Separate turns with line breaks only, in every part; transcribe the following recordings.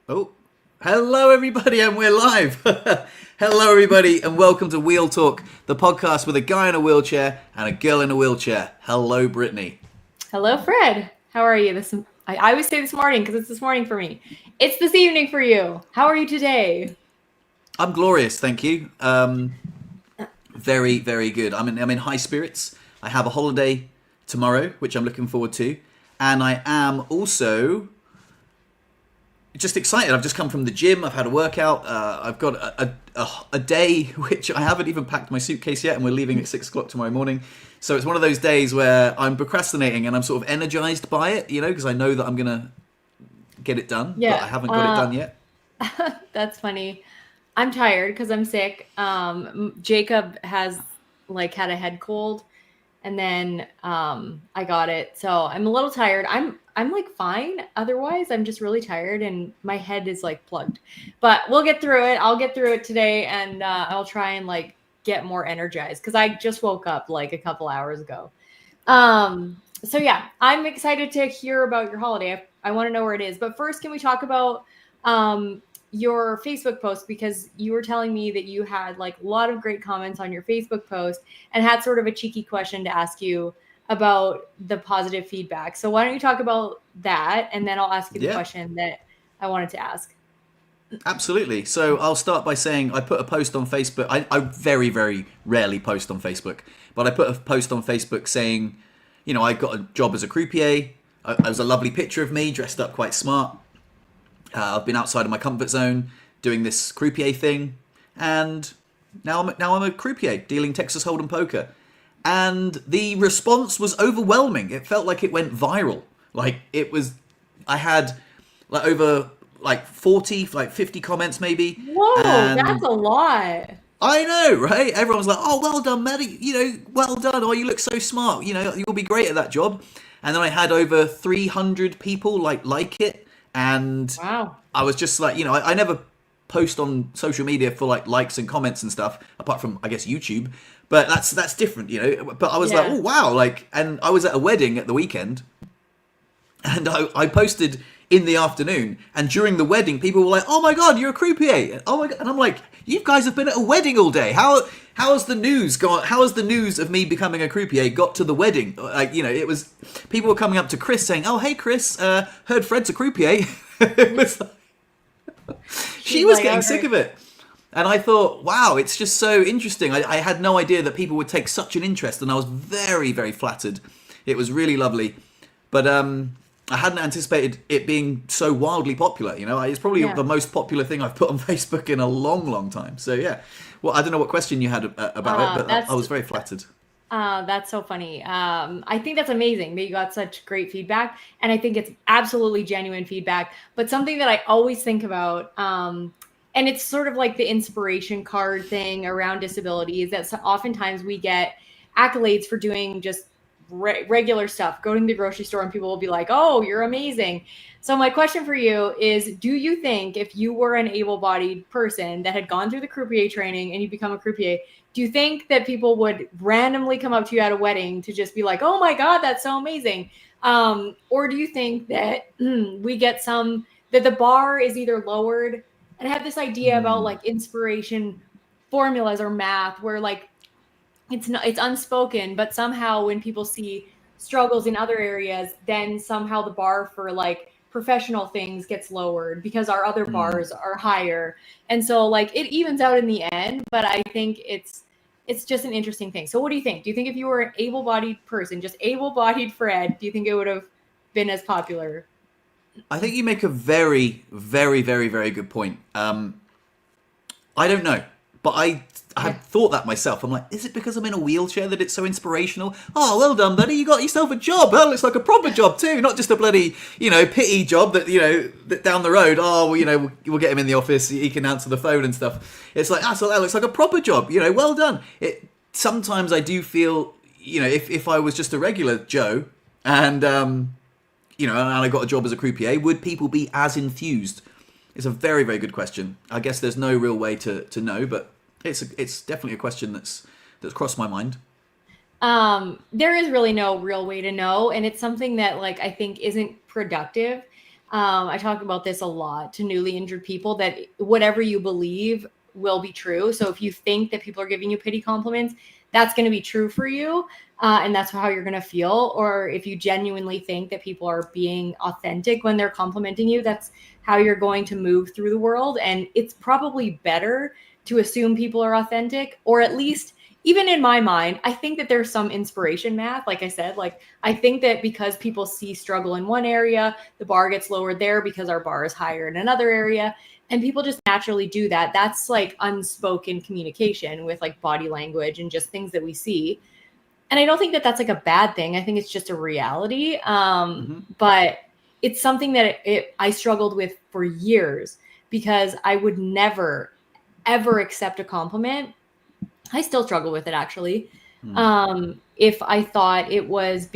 Oh, hello everybody, and we're live. Hello everybody, and welcome to Wheel Talk, the podcast with a guy in a wheelchair and a girl in a wheelchair. Hello, Brittney.
Hello, Fred. How are you? I always say this morning because it's this morning for me. It's this evening for you. How are you today?
I'm glorious, thank you. Very, very good. I'm in high spirits. I have a holiday tomorrow, which I'm looking forward to, and I am also just excited. I've just come from the gym. I've had a workout. I've got a day which I haven't even packed my suitcase yet, and we're leaving at 6 o'clock tomorrow morning. So it's one of those days where I'm procrastinating and I'm sort of energized by it, because I know that I'm gonna get it done, but I haven't got it done yet.
That's funny. I'm tired because I'm sick. Jacob has had a head cold, and then I got it, so I'm a little tired. I'm fine. Otherwise, I'm just really tired and my head is plugged. But we'll get through it. I'll get through it today, and I'll try and get more energized because I just woke up a couple hours ago. So yeah, I'm excited to hear about your holiday. I want to know where it is. But first, can we talk about your Facebook post, because you were telling me that you had a lot of great comments on your Facebook post and had sort of a cheeky question to ask you about the positive feedback. So why don't you talk about that, and then I'll ask you the question that I wanted to ask.
Absolutely. So I'll start by saying I put a post on Facebook. I very, very rarely post on Facebook, but I put a post on Facebook saying, I got a job as a croupier. It was a lovely picture of me dressed up quite smart. I've been outside of my comfort zone doing this croupier thing, and now I'm a croupier dealing Texas Hold'em poker. And the response was overwhelming. It felt like it went viral. I had over 40, 50 comments maybe.
Whoa, that's a lot.
I know, right? Everyone was like, "Oh, well done, Maddie. Well done. Oh, you look so smart. You'll be great at that job." And then I had over 300 people like it. And
wow.
I was just I never post on social media for likes and comments and stuff, apart from I guess YouTube. But that's different, But I was like, oh wow, and I was at a wedding at the weekend, and I posted in the afternoon, and during the wedding, people were like, "Oh my god, you're a croupier!" Oh my god, and I'm like, "You guys have been at a wedding all day. How has the news gone? How has the news of me becoming a croupier got to the wedding?" It was people were coming up to Chris saying, "Oh hey Chris, heard Fred's a croupier." It was she was getting sick of it. And I thought, wow, it's just so interesting. I had no idea that people would take such an interest, and I was very, very flattered. It was really lovely. But I hadn't anticipated it being so wildly popular. It's probably the most popular thing I've put on Facebook in a long, long time. So yeah. Well, I don't know what question you had about it, but I was very flattered.
That's so funny. I think that's amazing that you got such great feedback. And I think it's absolutely genuine feedback. But something that I always think about, and it's sort of like the inspiration card thing around disabilities, that oftentimes we get accolades for doing just regular stuff, going to the grocery store, and people will be like, "Oh, you're amazing." So my question for you is, do you think if you were an able-bodied person that had gone through the croupier training and you become a croupier, do you think that people would randomly come up to you at a wedding to just be like, "Oh my God, that's so amazing"? Or do you think that we get that the bar is either lowered? And I have this idea about inspiration formulas or math where it's unspoken, but somehow when people see struggles in other areas, then somehow the bar for professional things gets lowered because our other bars are higher. And so it evens out in the end, but I think it's just an interesting thing. So what do you think? Do you think if you were an able-bodied person, just able-bodied Fred, do you think it would have been as popular?
I think you make a very, very, very, very good point. I don't know, but I have thought that myself. I'm like, is it because I'm in a wheelchair that it's so inspirational? Oh, well done, buddy. You got yourself a job. That looks like a proper job too, not just a bloody, pity job that, that down the road. Oh, well, we'll get him in the office. He can answer the phone and stuff. It's like, so that looks like a proper job. Well done. Sometimes I do feel, if I was just a regular Joe and, and I got a job as a croupier, would people be as enthused? It's a very, very good question. I guess there's no real way to know, but it's definitely a question that's crossed my mind.
There is really no real way to know, and it's something that I think isn't productive. I talk about this a lot to newly injured people, that whatever you believe will be true. So if you think that people are giving you pity compliments, that's going to be true for you. And that's how you're going to feel. Or if you genuinely think that people are being authentic when they're complimenting you, that's how you're going to move through the world. And it's probably better to assume people are authentic, or at least, even in my mind, I think that there's some inspiration math. Like I said, like I think that because people see struggle in one area, the bar gets lowered there because our bar is higher in another area. And people just naturally do that. That's like unspoken communication with like body language and just things that we see. And I don't think that that's like a bad thing. I think it's just a reality. But it's something that I struggled with for years, because I would never, ever accept a compliment. I still struggle with it, actually. If I thought it was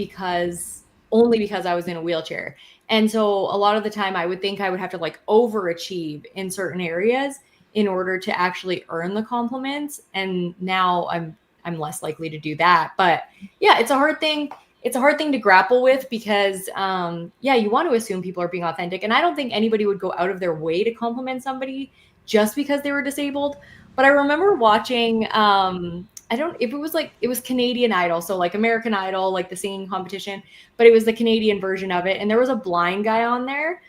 only because I was in a wheelchair. And so a lot of the time I would think I would have to like overachieve in certain areas in order to actually earn the compliments. And now I'm less likely to do that. But yeah, it's a hard thing. It's a hard thing to grapple with, because you want to assume people are being authentic. And I don't think anybody would go out of their way to compliment somebody just because they were disabled. But I remember watching, it was Canadian Idol. So like American Idol, like the singing competition, but it was the Canadian version of it. And there was a blind guy on there,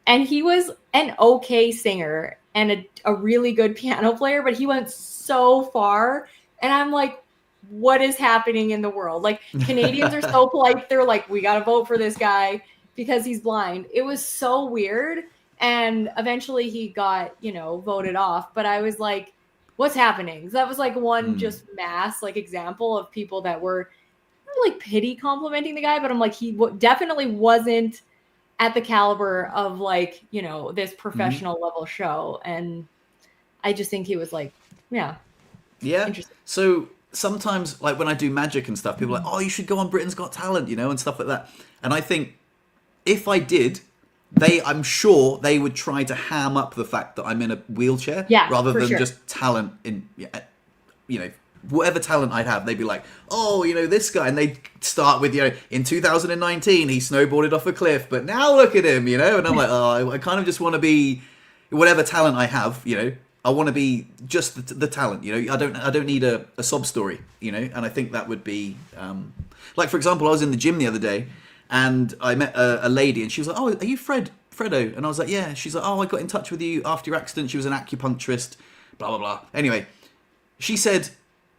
and he was an okay singer and a really good piano player, but he went so far. And I'm like, what is happening in the world? Like, Canadians are so polite. They're like, we got to vote for this guy because he's blind. It was so weird. And eventually he got, voted off. But I was like, what's happening? So that was like one just mass like example of people that were like pity complimenting the guy. But I'm like, he definitely wasn't at the caliber of like, this professional level show. And I just think he was like, yeah.
So sometimes, like when I do magic and stuff, people are like, oh, you should go on Britain's Got Talent, and stuff like that. And I think if I did, I'm sure they would try to ham up the fact that I'm in a wheelchair, rather than just talent in, whatever talent I'd have. They'd be like, oh, this guy. And they'd start with, in 2019, he snowboarded off a cliff, but now look at him, And I'm like, oh, I kind of just want to be whatever talent I have, I want to be just the talent, I don't need a sob story, and I think that would be, like, for example, I was in the gym the other day, and I met a lady, and she was like, oh, are you Fredo? And I was like, yeah. She's like, oh, I got in touch with you after your accident. She was an acupuncturist, blah, blah, blah. Anyway, she said,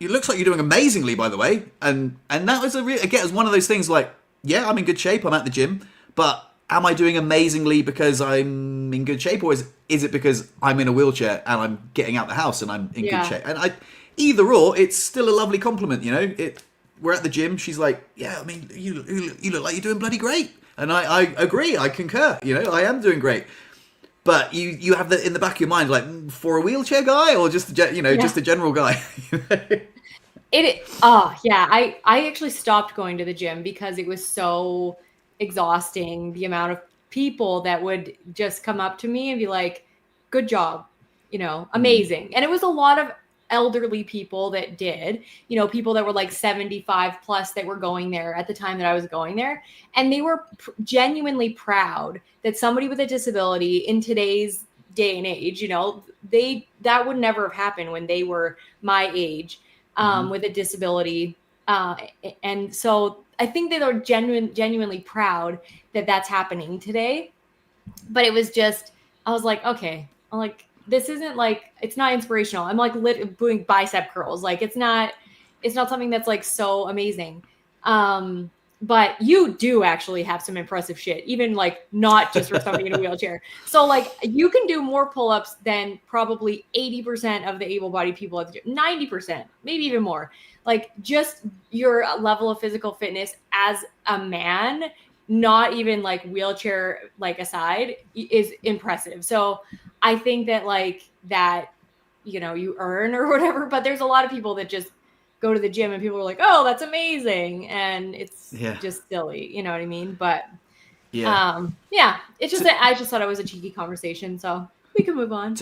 it looks like you're doing amazingly, by the way. And that was again, it was one of those things like, yeah, I'm in good shape, I'm at the gym, but am I doing amazingly because I'm in good shape, or is it because I'm in a wheelchair and I'm getting out the house and I'm in good shape? And either or, it's still a lovely compliment, We're at the gym. She's like, yeah, I mean, you look like you're doing bloody great. And I agree. I concur. I am doing great. But you have that in the back of your mind, like, for a wheelchair guy, or just just a general guy.
I actually stopped going to the gym because it was so exhausting. The amount of people that would just come up to me and be like, good job, amazing. And it was a lot of elderly people that did, people that were like 75 plus that were going there at the time that I was going there. And they were genuinely proud that somebody with a disability in today's day and age, that would never have happened when they were my age, with a disability. And so I think they are genuinely proud that that's happening today. But it was just, I was like, okay, I'm like, this isn't like, it's not inspirational. I'm like doing bicep curls. Like it's not something that's like so amazing. But you do actually have some impressive shit, even like not just for somebody in a wheelchair. So like you can do more pull-ups than probably 80% of the able-bodied people at the gym, 90%, maybe even more. Like just your level of physical fitness as a man, not even like wheelchair like aside, is impressive. So I think that like that, you earn or whatever, but there's a lot of people that just go to the gym and people are like, oh, that's amazing. And it's just silly. You know what I mean? But it's just that I just thought it was a cheeky conversation. So we can move on.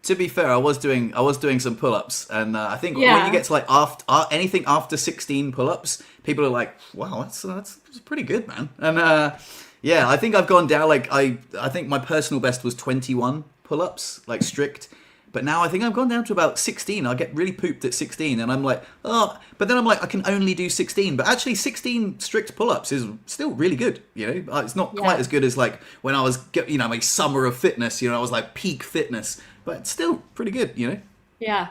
To be fair, I was doing some pull-ups, and I think when you get to like anything after 16 pull-ups, people are like, wow, that's pretty good, man. And Yeah, I think I've gone down. Like I think my personal best was 21 pull-ups, like strict. But now I think I've gone down to about 16. I get really pooped at 16, and I'm like, oh. But then I'm like, I can only do 16. But actually, 16 strict pull-ups is still really good. You know, it's not quite as good as like when I was, you know, my summer of fitness. You know, I was like peak fitness, but it's still pretty good. You know.
Yeah.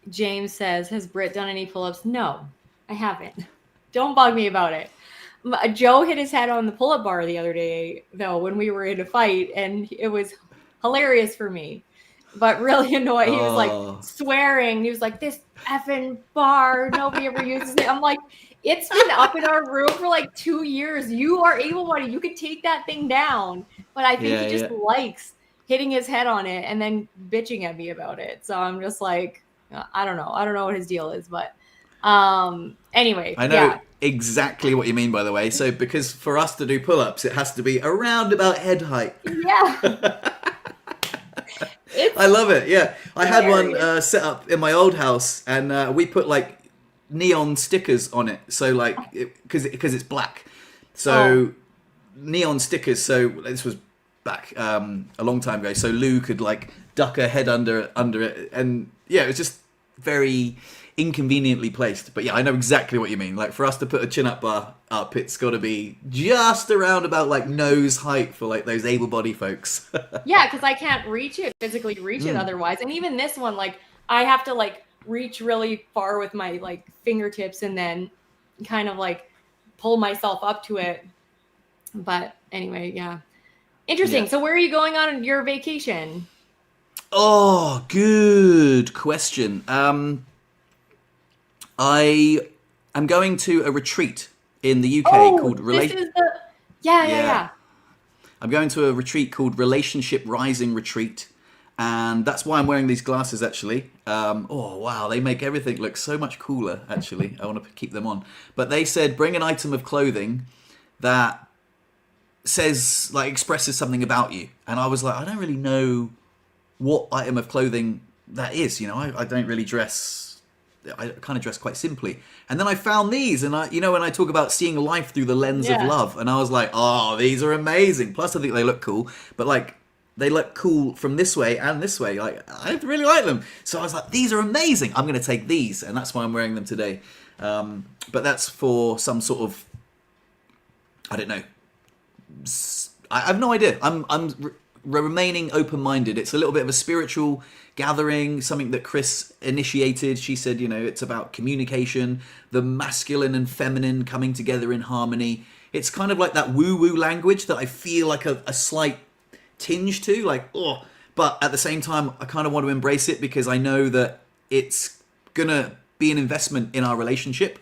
James says, has Britt done any pull-ups? No, I haven't. Don't bug me about it. Joe hit his head on the pull-up bar the other day, though, when we were in a fight, and it was hilarious for me, but really annoying. He was like swearing. He was like, this effing bar, nobody ever uses it. I'm like, it's been up in our room for like 2 years. You are able-bodied. You could take that thing down. But I think he just likes hitting his head on it and then bitching at me about it. So I'm just like, I don't know. I don't know what his deal is, but anyway.
I know exactly what you mean, by the way. So because for us to do pull-ups, it has to be around about head height.
Yeah.
I love it. Yeah. I had one set up in my old house, and we put like neon stickers on it. So like, because it's black. So neon stickers. So this was back a long time ago. So Lou could like duck her head under it. And yeah, it was just very inconveniently placed. But yeah, I know exactly what you mean. Like for us to put a chin-up bar up, it's got to be just around about like nose height for like those able-bodied folks.
Yeah, because I can't physically reach it otherwise. And even this one, like I have to like reach really far with my like fingertips and then kind of like pull myself up to it. But anyway, yeah. Interesting. Yeah. So where are you going on your vacation?
Oh, good question. I am going to a retreat in the UK called
Yeah.
I'm going to a retreat called Relationship Rising Retreat, and that's why I'm wearing these glasses actually. Oh wow, they make everything look so much cooler actually. I want to keep them on. But they said bring an item of clothing that says like expresses something about you, and I was like, I don't really know what item of clothing that is. You know, I don't really dress. I kind of dress quite simply. And then I found these, and when I talk about seeing life through the lens of love, and I was like, oh, these are amazing. Plus, I think they look cool, but like, they look cool from this way and this way. Like, I really like them. So I was like, these are amazing. I'm going to take these, and that's why I'm wearing them today. But that's for some sort of, I don't know. I have no idea. I'm remaining open-minded. It's a little bit of a spiritual gathering, something that Chris initiated. She said, it's about communication, the masculine and feminine coming together in harmony. It's kind of like that woo-woo language that I feel like a slight tinge to, like, oh, but at the same time, I kind of want to embrace it because I know that it's gonna be an investment in our relationship.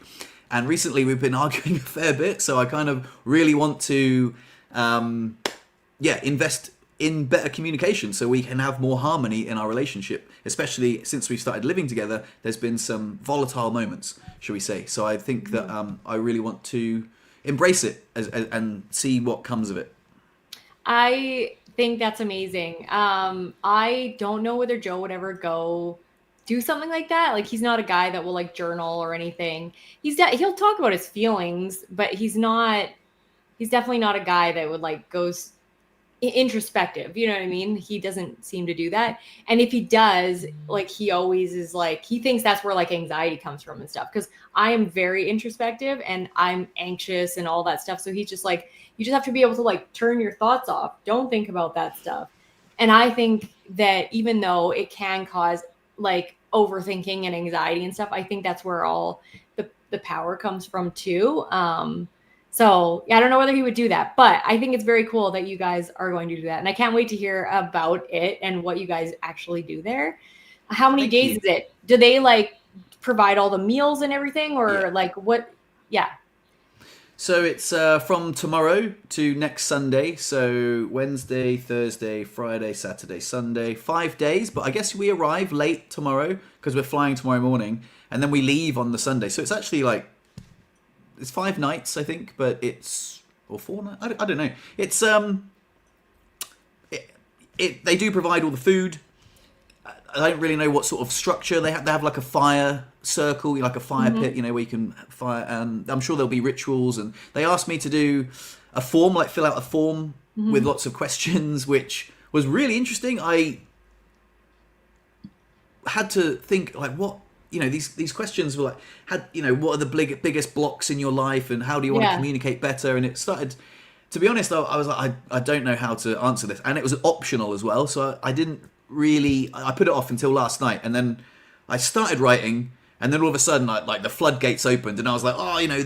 And recently we've been arguing a fair bit, so I kind of really want to, invest in better communication so we can have more harmony in our relationship, especially since we've started living together. There's been some volatile moments, shall we say. So I think that I really want to embrace it and see what comes of it.
I think that's amazing. I don't know whether Joe would ever go do something like that. Like, he's not a guy that will like journal or anything. He'll talk about his feelings, but he's definitely not a guy that would like go introspective, you know what I mean? He doesn't seem to do that. And if he does, like, he always is like, he thinks that's where like anxiety comes from and stuff, because I am very introspective and I'm anxious and all that stuff. So he's just like, you just have to be able to like turn your thoughts off, don't think about that stuff. And I think that even though it can cause like overthinking and anxiety and stuff, I think that's where all the power comes from too. So yeah, I don't know whether he would do that, but I think it's very cool that you guys are going to do that. And I can't wait to hear about it and what you guys actually do there. How many days is it? Do they like provide all the meals and everything, or like what? Yeah.
So it's from tomorrow to next Sunday. So Wednesday, Thursday, Friday, Saturday, Sunday, 5 days. But I guess we arrive late tomorrow because we're flying tomorrow morning, and then we leave on the Sunday. So it's actually like, it's 5 nights, I think, but or 4 nights. I don't know. It's they do provide all the food. I don't really know what sort of structure they have. They have like a fire circle, like a fire pit, where you can fire. And I'm sure there'll be rituals. And they asked me to do a form, like fill out a form with lots of questions, which was really interesting. I had to think like, what, these questions were like, what are the biggest blocks in your life, and how do you want to communicate better? And it started, to be honest, I was like, I don't know how to answer this, and it was optional as well, so I didn't really, I put it off until last night, and then I started writing, and then all of a sudden, like the floodgates opened, and I was like,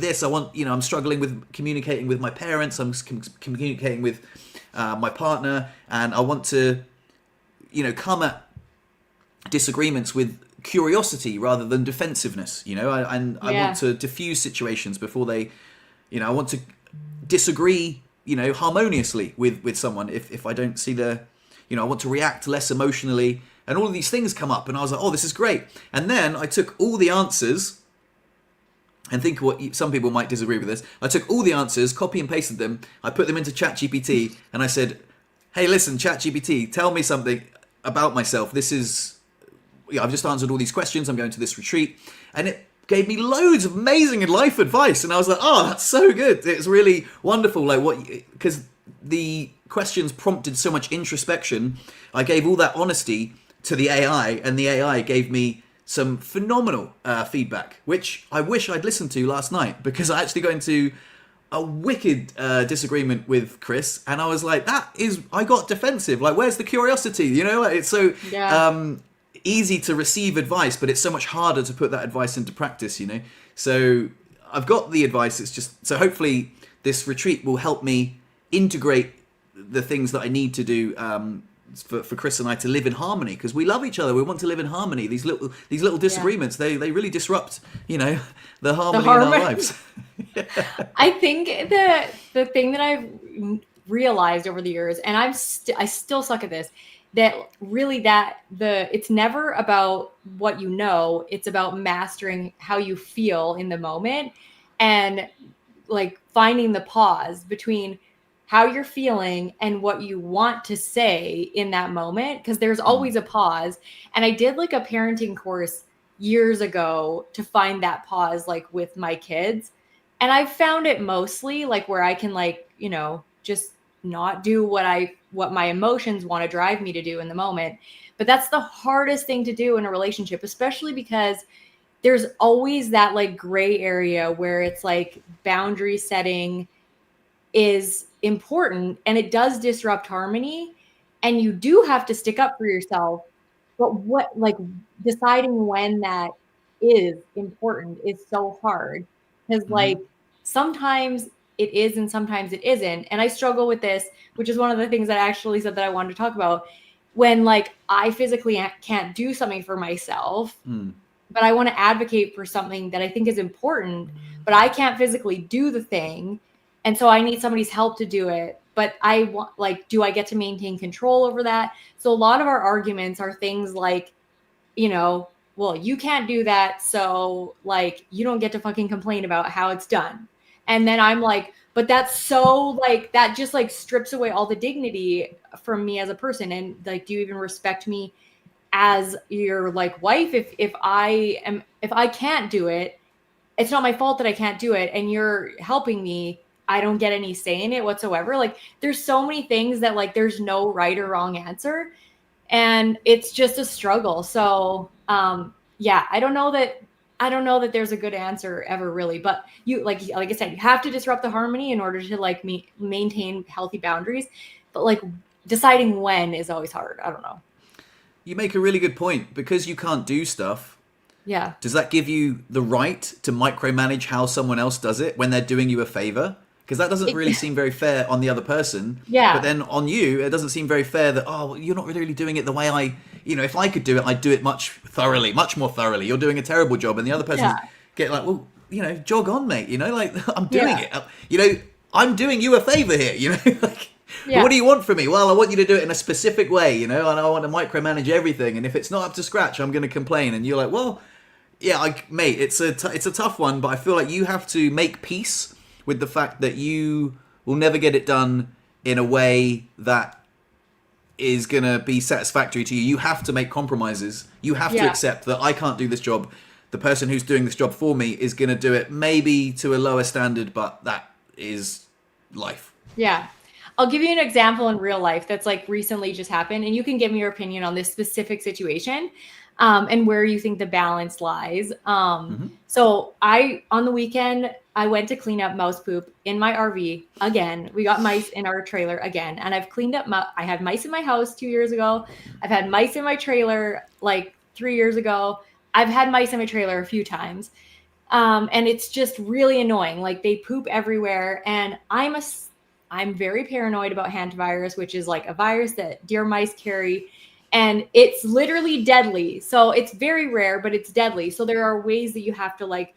this, I want, I'm struggling with communicating with my parents, I'm communicating with my partner, and I want to, come at disagreements with curiosity rather than defensiveness, I want to diffuse situations before they, I want to disagree, harmoniously with someone if I don't see the, I want to react less emotionally, and all of these things come up, and I was like, this is great. And then I took all the answers, and think what some people might disagree with this. I took all the answers, copy and pasted them, I put them into ChatGPT, and I said, hey, listen, ChatGPT, tell me something about myself. This is, I've just answered all these questions, I'm going to this retreat, and it gave me loads of amazing life advice, and I was like, that's so good. It's really wonderful, because the questions prompted so much introspection. I gave all that honesty to the AI, and the AI gave me some phenomenal feedback, which I wish I'd listened to last night, because I actually got into a wicked disagreement with Chris, and I was like, I got defensive. Like, where's the curiosity? It's so easy to receive advice, but it's so much harder to put that advice into practice, So I've got the advice, it's just, so hopefully this retreat will help me integrate the things that I need to do for Chris and I to live in harmony, because we love each other, we want to live in harmony. These little disagreements, they really disrupt, the harmony in our lives.
I think the thing that I've realized over the years, and I still suck at this, that really it's never about what it's about mastering how you feel in the moment, and like finding the pause between how you're feeling and what you want to say in that moment, because there's always a pause. And I did like a parenting course years ago to find that pause, like with my kids, and I found it mostly like where I can just not do what my emotions want to drive me to do in the moment. But that's the hardest thing to do in a relationship, especially because there's always that like gray area where it's like boundary setting is important, and it does disrupt harmony, and you do have to stick up for yourself. But deciding when that is important is so hard, because sometimes it is and sometimes it isn't. And I struggle with this, which is one of the things that I actually said that I wanted to talk about, when I physically can't do something for myself, but I want to advocate for something that I think is important, but I can't physically do the thing. And so I need somebody's help to do it. But I want, do I get to maintain control over that? So a lot of our arguments are things like, well, you can't do that, so you don't get to fucking complain about how it's done. And then I'm like, but that's so that just strips away all the dignity from me as a person. And do you even respect me as your wife? If I can't do it, it's not my fault that I can't do it, and you're helping me, I don't get any say in it whatsoever. There's so many things that there's no right or wrong answer, and it's just a struggle. So I don't know that there's a good answer ever, really. But you like I said, you have to disrupt the harmony in order to maintain healthy boundaries. But deciding when is always hard. I don't know.
You make a really good point, because you can't do stuff.
Yeah.
Does that give you the right to micromanage how someone else does it when they're doing you a favor? Because that doesn't really seem very fair on the other person.
Yeah.
But then on you, it doesn't seem very fair that, you're not really doing it the way if I could do it, I'd do it much more thoroughly. You're doing a terrible job. And the other person's get jog on, mate. I'm doing it. I'm doing you a favor here, What do you want from me? Well, I want you to do it in a specific way, and I want to micromanage everything. And if it's not up to scratch, I'm going to complain. And you're like, well, yeah, mate, it's a tough one, but I feel like you have to make peace with the fact that you will never get it done in a way that is going to be satisfactory to you. You have to make compromises. You have to accept that I can't do this job. The person who's doing this job for me is going to do it maybe to a lower standard, but that is life.
Yeah. I'll give you an example in real life that's like recently just happened, and you can give me your opinion on this specific situation, and where you think the balance lies. So on the weekend, I went to clean up mouse poop in my RV again. We got mice in our trailer again, and I've cleaned up. I had mice in my house 2 years ago. I've had mice in my trailer like 3 years ago. I've had mice in my trailer a few times. And it's just really annoying. Like they poop everywhere. And I'm very paranoid about hantavirus, which is like a virus that deer mice carry. And it's literally deadly. So it's very rare, but it's deadly. So there are ways that you have to like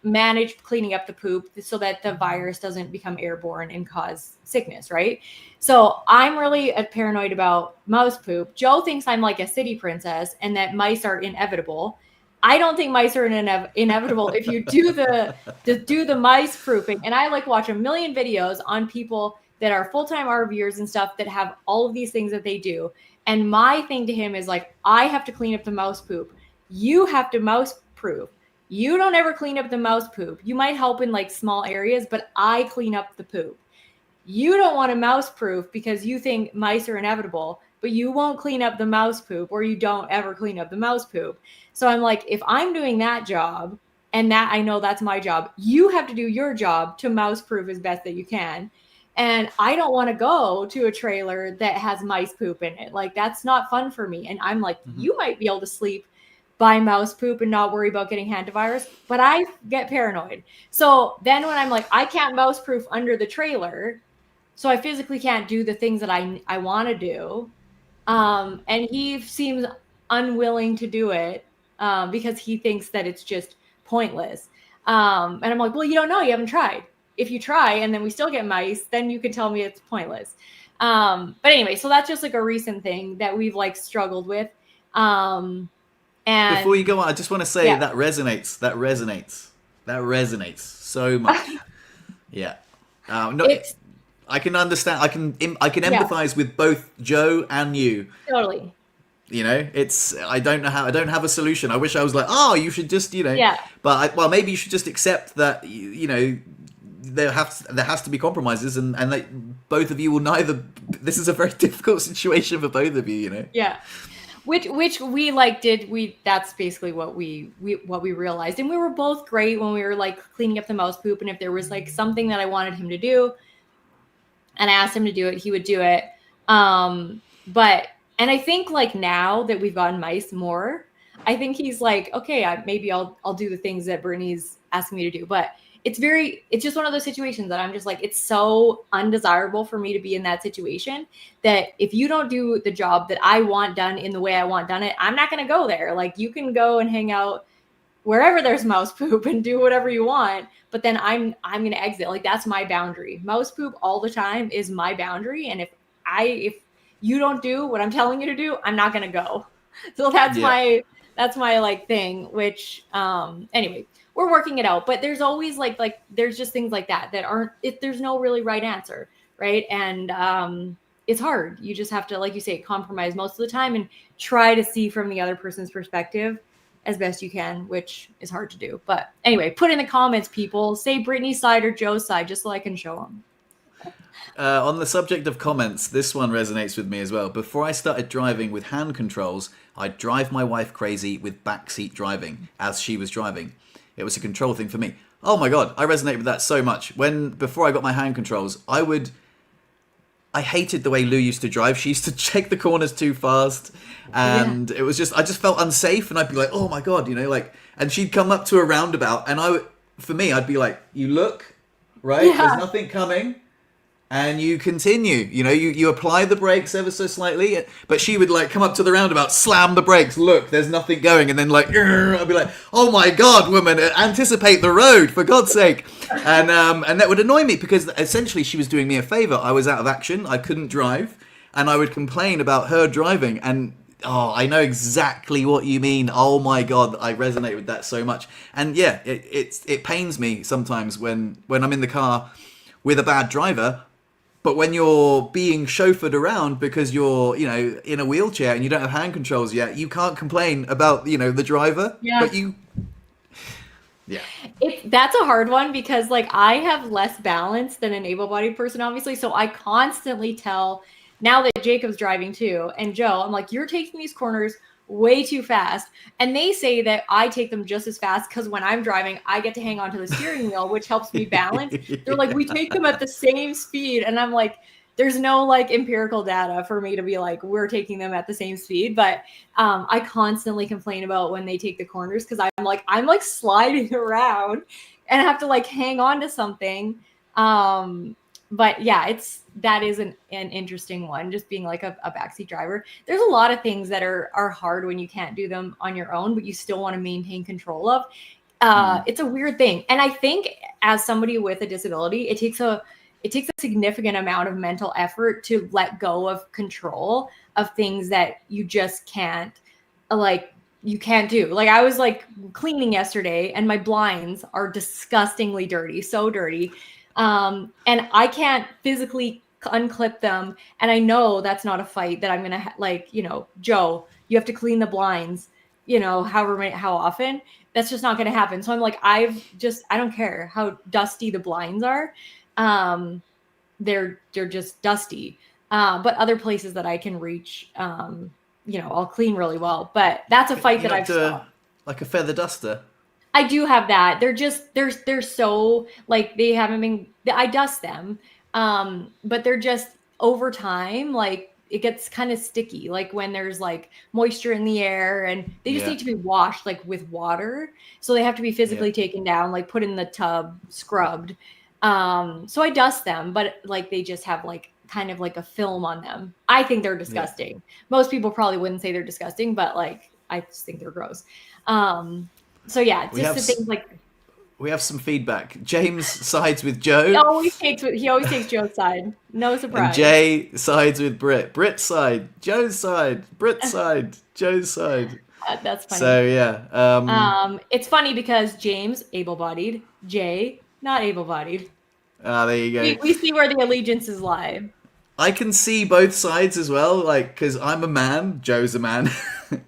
manage cleaning up the poop so that the virus doesn't become airborne and cause sickness, right? So I'm really paranoid about mouse poop. Joe thinks I'm like a city princess and that mice are inevitable. I don't think mice are inevitable if you do the mice proofing. And I like watch a million videos on people that are full-time RVers and stuff that have all of these things that they do. And my thing to him is like, I have to clean up the mouse poop. You have to mouse proof. You don't ever clean up the mouse poop. You might help in like small areas, but I clean up the poop. You don't want a mouse proof because you think mice are inevitable, but you won't clean up the mouse poop, or you don't ever clean up the mouse poop. So I'm like, if I'm doing that job and that I know that's my job, you have to do your job to mouse proof as best that you can. And I don't want to go to a trailer that has mice poop in it. Like that's not fun for me. And I'm like, you might be able to sleep by mouse poop and not worry about getting hantavirus, but I get paranoid. So then when I'm like, I can't mouse proof under the trailer, so I physically can't do the things that I want to do. And he seems unwilling to do it because he thinks that it's just pointless. And I'm like, well, you don't know. You haven't tried. If you try and then we still get mice, then you can tell me it's pointless. But anyway, so that's just like a recent thing that we've like struggled with. And
before you go on, I just want to say that resonates. That resonates so much. Yeah. I can understand. I can empathize with both Joe and you.
Totally.
You know, I don't have a solution. I wish I was like, oh, you should just,
Yeah.
But maybe you should just accept that, there has to be compromises, and that both of you will neither. This is a very difficult situation for both of you.
Yeah. Which we that's basically what we realized. And we were both great when we were like cleaning up the mouse poop. And if there was like something that I wanted him to do and I asked him to do it, he would do it. And I think like now that we've gotten mice more, I think he's like, okay, maybe I'll do the things that Brittney's asking me to do. But it's just one of those situations that I'm just like, it's so undesirable for me to be in that situation that if you don't do the job that I want done in the way I want done it, I'm not going to go there. Like you can go and hang out wherever there's mouse poop and do whatever you want, but then I'm going to exit. Like that's my boundary. Mouse poop all the time is my boundary. And if you don't do what I'm telling you to do, I'm not going to go. So that's my like thing, which, anyway, we're working it out, but there's always like there's just things like that aren't, there's no really right answer. Right. And, it's hard. You just have to, like you say, compromise most of the time and try to see from the other person's perspective as best you can, which is hard to do. But anyway, put in the comments, people, say Brittney's side or Joe's side, just so I can show them.
On the subject of comments, this one resonates with me as well. Before I started driving with hand controls, I'd drive my wife crazy with backseat driving as she was driving. It was a control thing for me. Oh my God, I resonate with that so much. Before I got my hand controls, I hated the way Lou used to drive. She used to check the corners too fast. And it was just, I just felt unsafe. And I'd be like, oh my God, and she'd come up to a roundabout. And I'd be like, you look, right? Yeah. There's nothing coming. And you continue, you apply the brakes ever so slightly, but she would like come up to the roundabout, slam the brakes, look, there's nothing going. And then like, I'd be like, oh my God, woman, anticipate the road for God's sake. And that would annoy me because essentially she was doing me a favor. I was out of action. I couldn't drive and I would complain about her driving. And I know exactly what you mean. Oh my God, I resonate with that so much. And yeah, it pains me sometimes when I'm in the car with a bad driver. But when you're being chauffeured around because you're, in a wheelchair and you don't have hand controls yet, you can't complain about, the driver. Yeah. But Yeah.
That's a hard one because like I have less balance than an able-bodied person, obviously. So I constantly tell, now that Jacob's driving too, and Joe, I'm like, you're taking these corners way too fast. And they say that I take them just as fast because when I'm driving, I get to hang on to the steering wheel, which helps me balance. They're like, we take them at the same speed. And I'm like, there's no like empirical data for me to be like, we're taking them at the same speed. But I constantly complain about when they take the corners because I'm like sliding around and I have to like hang on to something. But yeah, that is an interesting one, just being like a backseat driver. There's a lot of things that are hard when you can't do them on your own, but you still want to maintain control of. It's a weird thing. And I think as somebody with a disability, it takes a significant amount of mental effort to let go of control of things that you just can't, like, you can't do. Like I was like cleaning yesterday and my blinds are disgustingly dirty, so dirty. And I can't physically unclip them. And I know that's not a fight that I'm going to like, Joe, you have to clean the blinds, how often. That's just not going to happen. So I'm like, I don't care how dusty the blinds are. They're just dusty. But other places that I can reach, I'll clean really well. But that's a fight that I've stopped.
Like a feather duster.
I do have that. They're so like they haven't been. I dust them, but they're just over time. Like it gets kind of sticky. Like when there's like moisture in the air, and they just need to be washed like with water. So they have to be physically taken down, like put in the tub, scrubbed. So I dust them, but like they just have like kind of like a film on them. I think they're disgusting. Yeah. Most people probably wouldn't say they're disgusting, but like I just think they're gross. So yeah, just the things like
we have some feedback. James sides with Joe.
He always takes Joe's side. No surprise.
And Jay sides with Britt. Britt's side, Joe's side, Britt's side, Joe's side.
That's funny.
So yeah.
It's funny because James able-bodied, Jay not able-bodied.
There you go.
We see where the allegiances lie.
I can see both sides as well, like, because I'm a man, Joe's a man,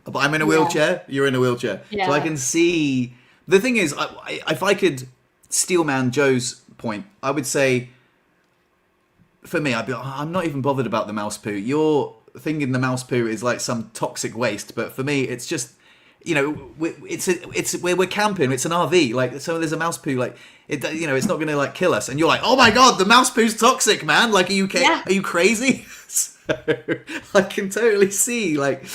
but I'm in a wheelchair, you're in a wheelchair. Yeah. So I can see... The thing is, if I could steelman Joe's point, I would say, for me, I'd be like, I'm not even bothered about the mouse poo. You're thinking the mouse poo is like some toxic waste, but for me, it's just... it's where we're camping. It's an RV. Like, so there's a mouse poo. Like, it's not going to like kill us. And you're like, oh my god, the mouse poo's toxic, man. Like, are you crazy? So I can totally see. Like,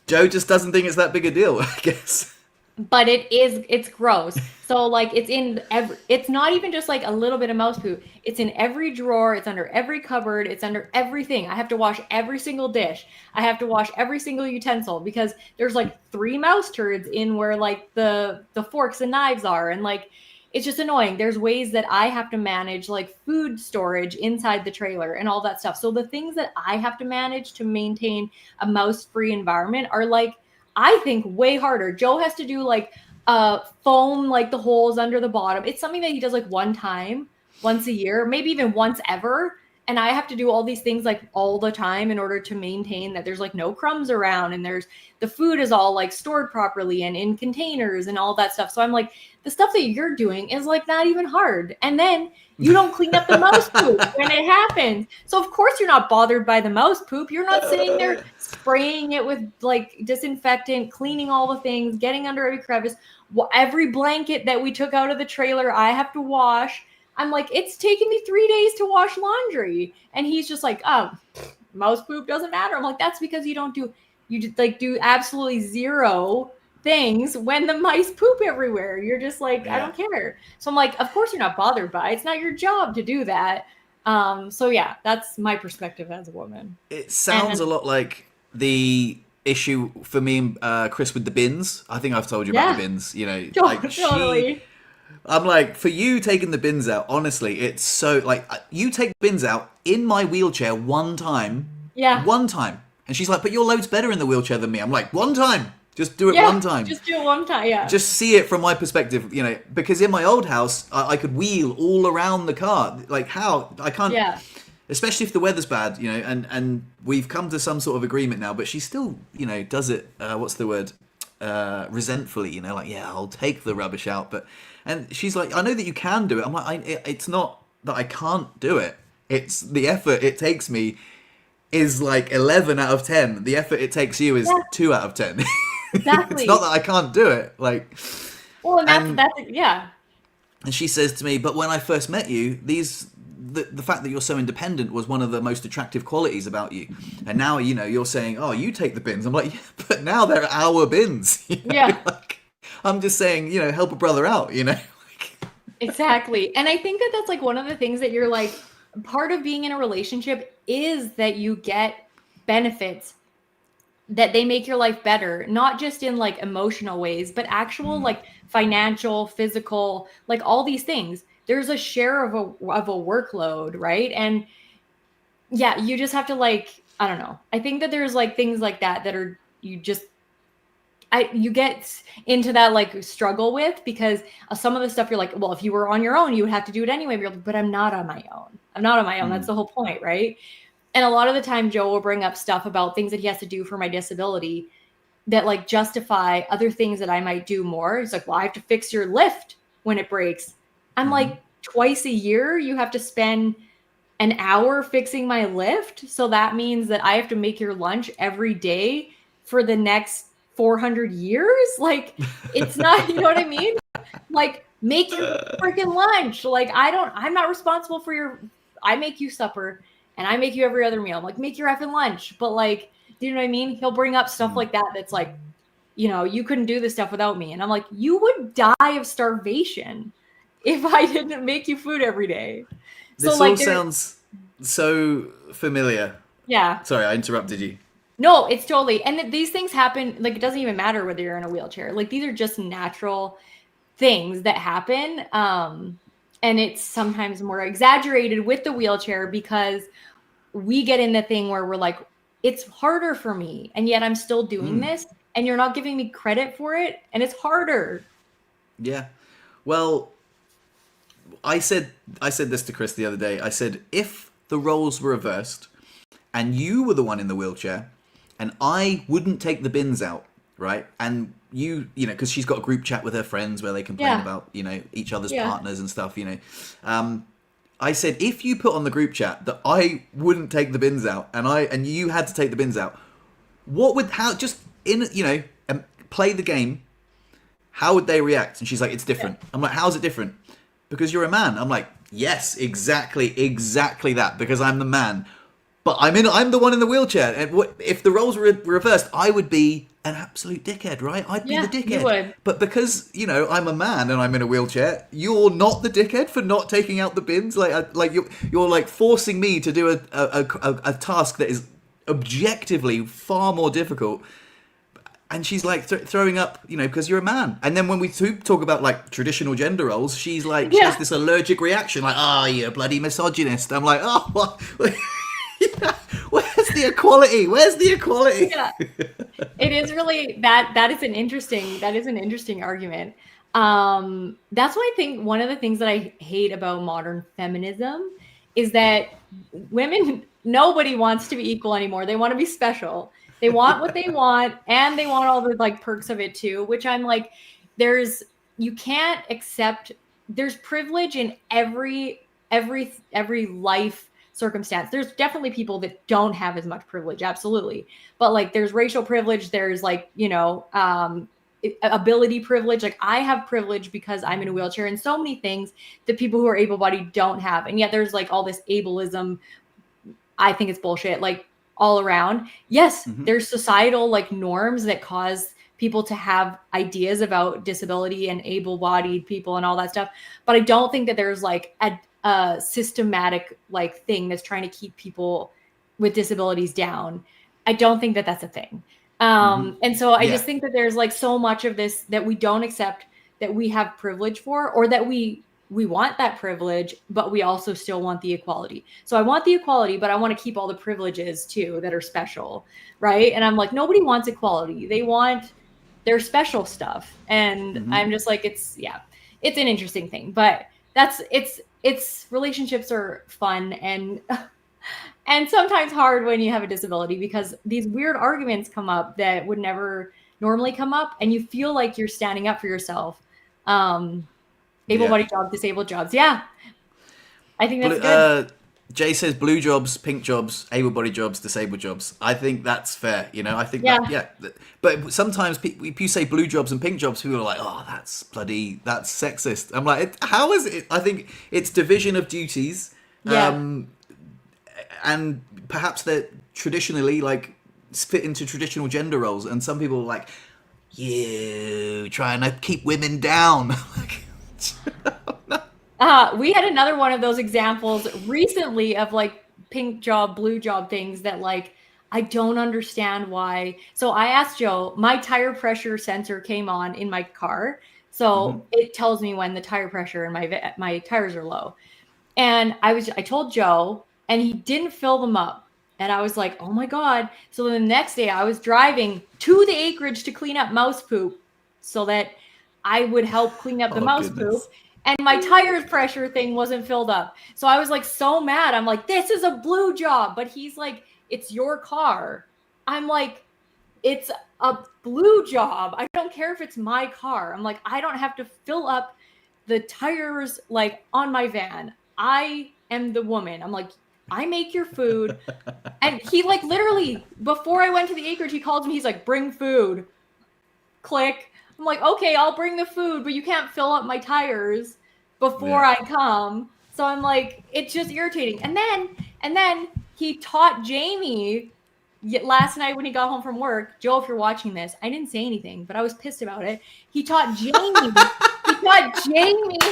Joe just doesn't think it's that big a deal, I guess.
But it's gross. So like it's not even just like a little bit of mouse poo. It's in every drawer. It's under every cupboard. It's under everything. I have to wash every single dish. I have to wash every single utensil because there's like 3 mouse turds in where like the forks and knives are. And like, it's just annoying. There's ways that I have to manage like food storage inside the trailer and all that stuff. So the things that I have to manage to maintain a mouse-free environment are like, I think way harder. Joe has to do like foam, like the holes under the bottom. It's something that he does like once a year, maybe even once ever. And I have to do all these things like all the time in order to maintain that there's like no crumbs around and the food is all like stored properly and in containers and all that stuff. So I'm like, the stuff that you're doing is like not even hard. And then you don't clean up the mouse poop when it happens. So of course you're not bothered by the mouse poop. You're not sitting there spraying it with like disinfectant, cleaning all the things, getting under every crevice. Every blanket that we took out of the trailer, I have to wash. I'm like, it's taking me 3 days to wash laundry. And he's just like, oh, mouse poop doesn't matter. I'm like, that's because you just like do absolutely zero things when the mice poop everywhere. You're just like, I don't care. So I'm like, of course you're not bothered by it. It's not your job to do that. So yeah, that's my perspective as a woman.
It sounds a lot like the issue for me and Chris with the bins. I think I've told you about the bins, like
totally.
I'm like, for you taking the bins out, honestly, it's so like, you take bins out in my wheelchair one time.
Yeah.
One time. And she's like, but you're loads better in the wheelchair than me. I'm like, one time. Just do it one time.
Just do it one time, yeah.
Just see it from my perspective, because in my old house, I could wheel all around the car. Like, how? I can't, especially if the weather's bad, and we've come to some sort of agreement now, but she still, does it, what's the word? resentfully, like, yeah, I'll take the rubbish out, and she's like, I know that you can do it. I'm like, it's not that I can't do it. It's the effort it takes me is like 11 out of 10. The effort it takes you is
Yeah,
2 out of 10. It's not
exactly.
that I can't do it. Like,
Well, and
and
yeah.
and she says to me, but when I first met you, the fact that you're so independent was one of the most attractive qualities about you. And now, you're saying, oh, you take the bins. I'm like, yeah, but now they're our bins.
Yeah.
Like, I'm just saying, help a brother out,
Exactly. And I think that that's like one of the things that you're like, part of being in a relationship is that you get benefits that they make your life better, not just in like emotional ways, but actual like financial, physical, like all these things. There's a share of a workload, right? And yeah, you just have to like, I don't know. I think that there's like things like that that are you get into that like struggle with, because some of the stuff you're like, well, if you were on your own, you would have to do it anyway. But you're like, but I'm not on my own. I'm not on my own. That's the whole point, right? And a lot of the time, Joe will bring up stuff about things that he has to do for my disability that like justify other things that I might do more. It's like, well, I have to fix your lift when it breaks. I'm like, twice a year, you have to spend an hour fixing my lift. So that means that I have to make your lunch every day for the next 400 years. Like, it's not, you know what I mean? Like, make your freaking lunch. Like, I'm not responsible for I make you supper and I make you every other meal. I'm like, make your effing lunch. But like, do you know what I mean? He'll bring up stuff like that. That's like, you couldn't do this stuff without me. And I'm like, you would die of starvation if I didn't make you food every day. So
This
like,
all sounds so familiar.
yeah.
Sorry, I interrupted you.
No, it's totally. And these things happen. Like, it doesn't even matter whether you're in a wheelchair. Like, these are just natural things that happen. And it's sometimes more exaggerated with the wheelchair because we get in the thing where we're like, it's harder for me, and yet I'm still doing this, and you're not giving me credit for it, and it's harder.
Yeah. Well, I said this to Chris the other day. I said, if the roles were reversed and you were the one in the wheelchair and I wouldn't take the bins out, right? And because she's got a group chat with her friends where they complain about, each other's partners and stuff, I said, if you put on the group chat that I wouldn't take the bins out and you had to take the bins out, play the game, how would they react? And she's like, it's different. I'm like, how's it different? Because you're a man. I'm like, yes, exactly that, because I'm the man. But I'm the one in the wheelchair. And if the roles were reversed, I would be an absolute dickhead, right? I'd be the dickhead.
You would.
But because, I'm a man and I'm in a wheelchair, you're not the dickhead for not taking out the bins. Like you're like forcing me to do a task that is objectively far more difficult. And she's like throwing up, because you're a man. And then when we talk about like traditional gender roles, she's like, she has this allergic reaction, like, you're a bloody misogynist. I'm like, oh, what? Where's the equality? Where's the equality?
Yeah. It is really that is an interesting argument. That's why I think one of the things that I hate about modern feminism is that nobody wants to be equal anymore. They want to be special. They want what they want, and they want all the like perks of it too, which I'm like, you can't accept, there's privilege in every life circumstance. There's definitely people that don't have as much privilege, absolutely. But like, there's racial privilege, there's like, ability privilege. Like, I have privilege because I'm in a wheelchair, and so many things that people who are able-bodied don't have. And yet there's like all this ableism. I think it's bullshit. Like, all around. Yes, there's societal like norms that cause people to have ideas about disability and able-bodied people and all that stuff. But I don't think that there's like a systematic like thing that's trying to keep people with disabilities down. I don't think that that's a thing. And so I just think that there's like so much of this that we don't accept, that we have privilege for, or that we want that privilege, but we also still want the equality. So I want the equality, but I want to keep all the privileges too that are special, right? And I'm like, nobody wants equality. They want their special stuff. And I'm just like, it's an interesting thing, but it's relationships are fun and sometimes hard when you have a disability, because these weird arguments come up that would never normally come up, and you feel like you're standing up for yourself. Able-bodied jobs, disabled jobs. Yeah. I think that's good.
Jay says blue jobs, pink jobs, able-bodied jobs, disabled jobs. I think that's fair. I think that. But sometimes if you say blue jobs and pink jobs, people are like, "Oh, that's sexist." I'm like, how is it? I think it's division of duties. And perhaps they're traditionally like fit into traditional gender roles, and some people are like, you trying to keep women down.
We had another one of those examples recently of like pink job, blue job things that like I don't understand why. So I asked Joe, my tire pressure sensor came on in my car, so it tells me when the tire pressure in my tires are low. And I told Joe, and he didn't fill them up. And I was like, oh my God. So then the next day I was driving to the acreage to clean up mouse poop so that I would help clean up the mouse poop. And my tire pressure thing wasn't filled up. So I was like so mad. I'm like, this is a blue job. But he's like, it's your car. I'm like, it's a blue job. I don't care if it's my car. I'm like, I don't have to fill up the tires like on my van. I am the woman. I'm like, I make your food. And he like literally, before I went to the acreage, he called me. He's like, bring food. Click. I'm like, okay, I'll bring the food, but you can't fill up my tires before I come. So I'm like, it's just irritating. And then he taught Jamie last night when he got home from work. Joe, if you're watching this, I didn't say anything, but I was pissed about it. He taught Jamie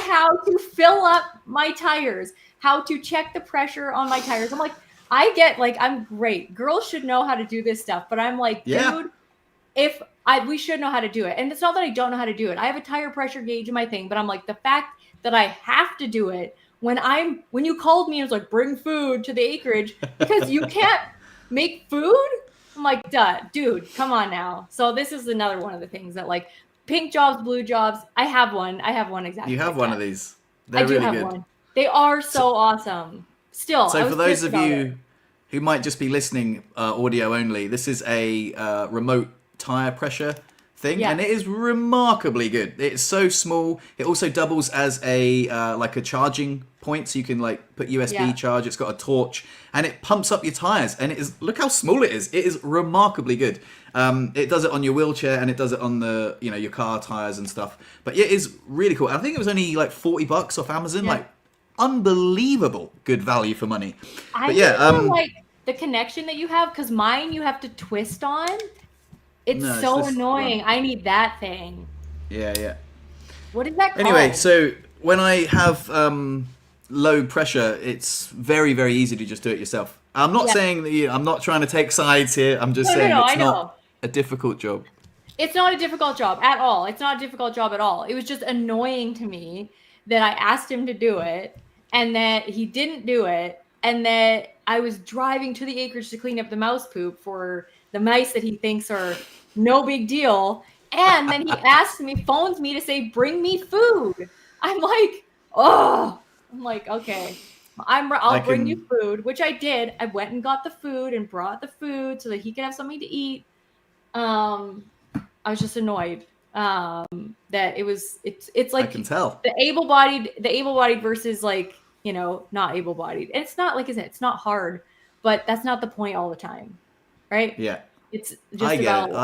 how to fill up my tires, how to check the pressure on my tires. I'm like, I get like, I'm great. Girls should know how to do this stuff, but I'm like, dude, we should know how to do it. And it's not that I don't know how to do it. I have a tire pressure gauge in my thing, but I'm like, the fact that I have to do it when you called me and was like, bring food to the acreage because you can't make food. I'm like, dude, come on now. So this is another one of the things that like pink jobs, blue jobs. I have one exactly.
You have one of these. They're
really
good.
One. They are so awesome. Still.
So for those of you who might just be listening audio only, this is a remote tire pressure thing, and it is remarkably good. It's so small. It also doubles as a like a charging point, so you can like put USB charge. It's got a torch, and it pumps up your tires. And it is, look how small it is. It is remarkably good. It does it on your wheelchair, and it does it on the your car tires and stuff. But it is really cool. I think it was only like $40 off Amazon. Like unbelievable good value for money.
But like the connection that you have, because mine you have to twist on. It's so annoying. I need that thing.
Yeah.
What is that called?
Anyway, so when I have low pressure, it's very, very easy to just do it yourself. I'm not saying that I'm not trying to take sides here. I'm just saying it's not a difficult job.
It's not a difficult job at all. It's not a difficult job at all. It was just annoying to me that I asked him to do it and that he didn't do it, and that I was driving to the acreage to clean up the mouse poop for the mice that he thinks are no big deal. And then he phones me to say, bring me food. I'm like, okay, I'll bring you food, which I did. I went and got the food and brought the food so that he could have something to eat. I was just annoyed that it's like,
I can tell
the able-bodied versus like, not able-bodied. And it's not, like I said, it's not hard, but that's not the point all the time. Right?
Yeah.
It's just
I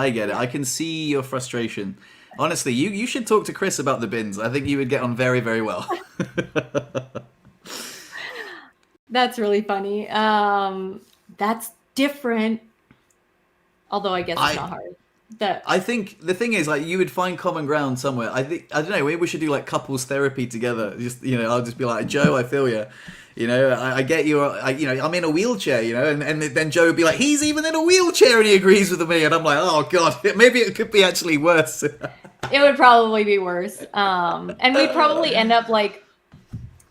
get it. I can see your frustration. Honestly, you should talk to Chris about the bins. I think you would get on very, very well.
That's really funny. That's different. Although I guess it's not hard.
I think the thing is, like, you would find common ground somewhere. I don't know. Maybe we should do like couples therapy together. Just I'll just be like, Joe, I feel you. I get you. I'm in a wheelchair. And then Joe would be like, he's even in a wheelchair and he agrees with me. And I'm like, oh god, maybe it could be actually worse.
It would probably be worse. And we'd probably end up like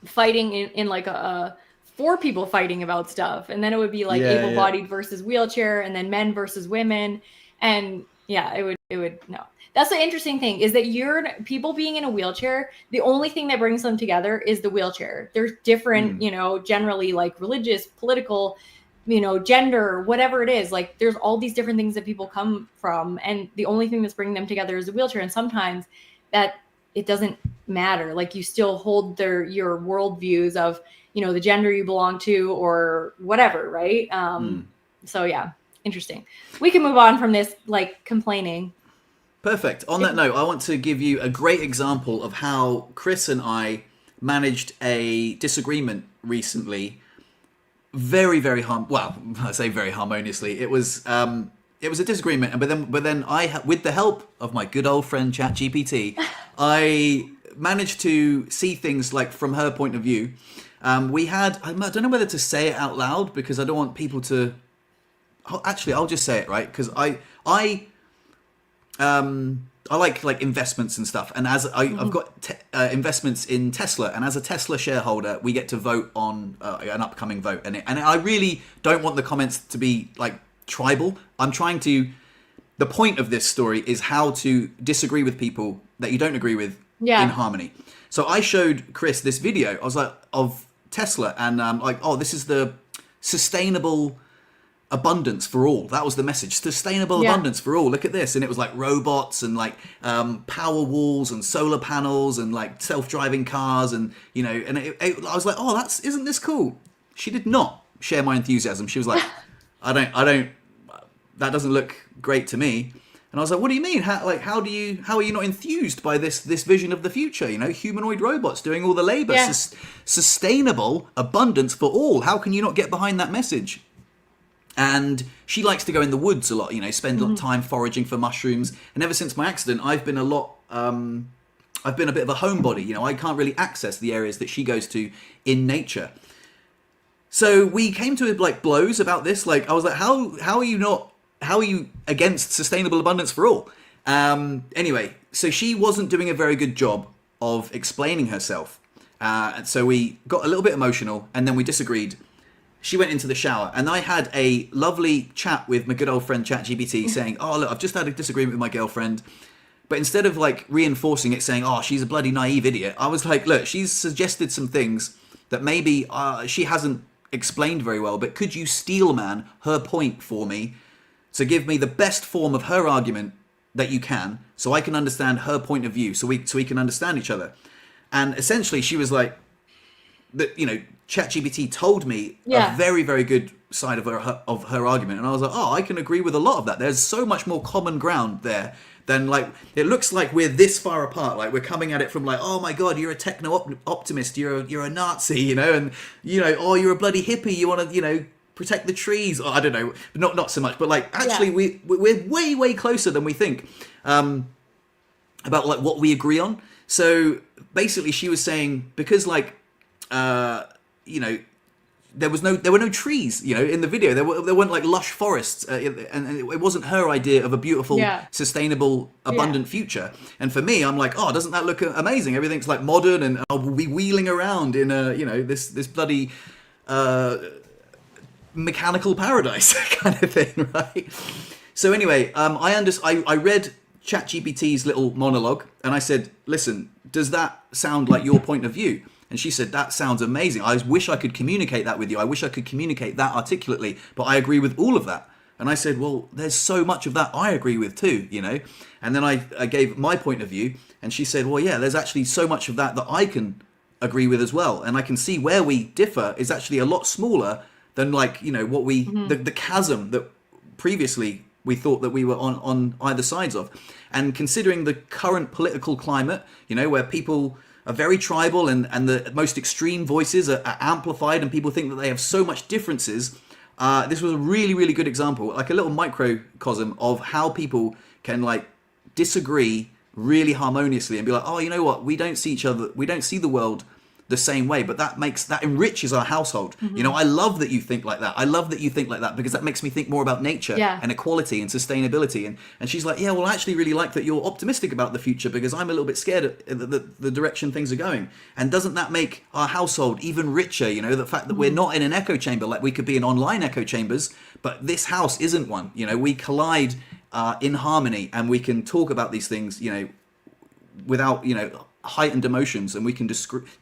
fighting in like a 4 people fighting about stuff, and then it would be like able-bodied versus wheelchair, and then men versus women, and it would no. That's the interesting thing, is that people being in a wheelchair, the only thing that brings them together is the wheelchair. There's different, generally like religious, political gender, whatever it is. Like there's all these different things that people come from, and the only thing that's bringing them together is a wheelchair. And sometimes that it doesn't matter. Like you still hold your worldviews of, the gender you belong to or whatever. Right. So yeah, interesting. We can move on from this, like complaining.
Perfect. On that note, I want to give you a great example of how Chris and I managed a disagreement recently. Very, very I say very harmoniously. It was a disagreement, but then with the help of my good old friend ChatGPT, I managed to see things like from her point of view. I don't know whether to say it out loud because I don't want people to. Actually, I'll just say it, right? Because I like investments and stuff, and I've got investments in Tesla, and as a Tesla shareholder, we get to vote on an upcoming vote, and I really don't want the comments to be like tribal. The point of this story is how to disagree with people that you don't agree with in harmony. So I showed Chris this video. I was like of Tesla, and this is the sustainable abundance for all. That was the message. Sustainable abundance for all. Look at this. And it was like robots and like power walls and solar panels and like self-driving cars and, and I was like, oh, isn't this cool? She did not share my enthusiasm. She was like, I don't, that doesn't look great to me. And I was like, what do you mean? How are you not enthused by this vision of the future? Humanoid robots doing all the labor, sustainable abundance for all. How can you not get behind that message? And she likes to go in the woods a lot, spend a lot of time foraging for mushrooms. And ever since my accident, I've been a bit of a homebody. I can't really access the areas that she goes to in nature. So we came to like blows about this. Like I was like, how are you against sustainable abundance for all? Anyway, so she wasn't doing a very good job of explaining herself. And so we got a little bit emotional and then we disagreed. She went into the shower and I had a lovely chat with my good old friend ChatGPT saying, oh, look, I've just had a disagreement with my girlfriend. But instead of like reinforcing it, saying, oh, she's a bloody naive idiot, I was like, look, she's suggested some things that maybe she hasn't explained very well, but could you steelman her point for me to give me the best form of her argument that you can so I can understand her point of view so we can understand each other? And essentially she was like, that ChatGPT told me a very, very good side of her argument, and I was like, oh, I can agree with a lot of that. There's so much more common ground there than like it looks like we're this far apart. Like we're coming at it from like, oh my god, you're a techno optimist, you're a Nazi, and oh, you're a bloody hippie, you want to protect the trees. Or, I don't know, not so much, but like actually we're way closer than we think about like what we agree on. So basically, she was saying because like. There were no trees, in the video. There weren't like lush forests, and it wasn't her idea of a beautiful, sustainable, abundant future. And for me, I'm like, oh, doesn't that look amazing? Everything's like modern, and we'll be wheeling around in this bloody mechanical paradise kind of thing, right? So anyway, I read ChatGPT's little monologue, and I said, listen, does that sound like your point of view? And she said, that sounds amazing. I wish I could communicate that with you. I wish I could communicate that articulately, but I agree with all of that. And I said, well, there's so much of that I agree with too, And then I gave my point of view, and she said, well, yeah, there's actually so much of that I can agree with as well. And I can see where we differ is actually a lot smaller than like, what we, the chasm that previously we thought that we were on either sides of. And considering the current political climate, where people are very tribal and the most extreme voices are amplified and people think that they have so much differences. This was a really, really good example, like a little microcosm of how people can like disagree really harmoniously and be like, oh, you know what? We don't see each other. We don't see the world the same way, but that enriches our household. I love that you think like that. I love that you think like that because that makes me think more about nature and equality and sustainability. And she's like, yeah, well, I actually really like that you're optimistic about the future because I'm a little bit scared at the direction things are going. And doesn't that make our household even richer? The fact that we're not in an echo chamber, like we could be in online echo chambers, but this house isn't one. We collide in harmony and we can talk about these things, without, heightened emotions, and we can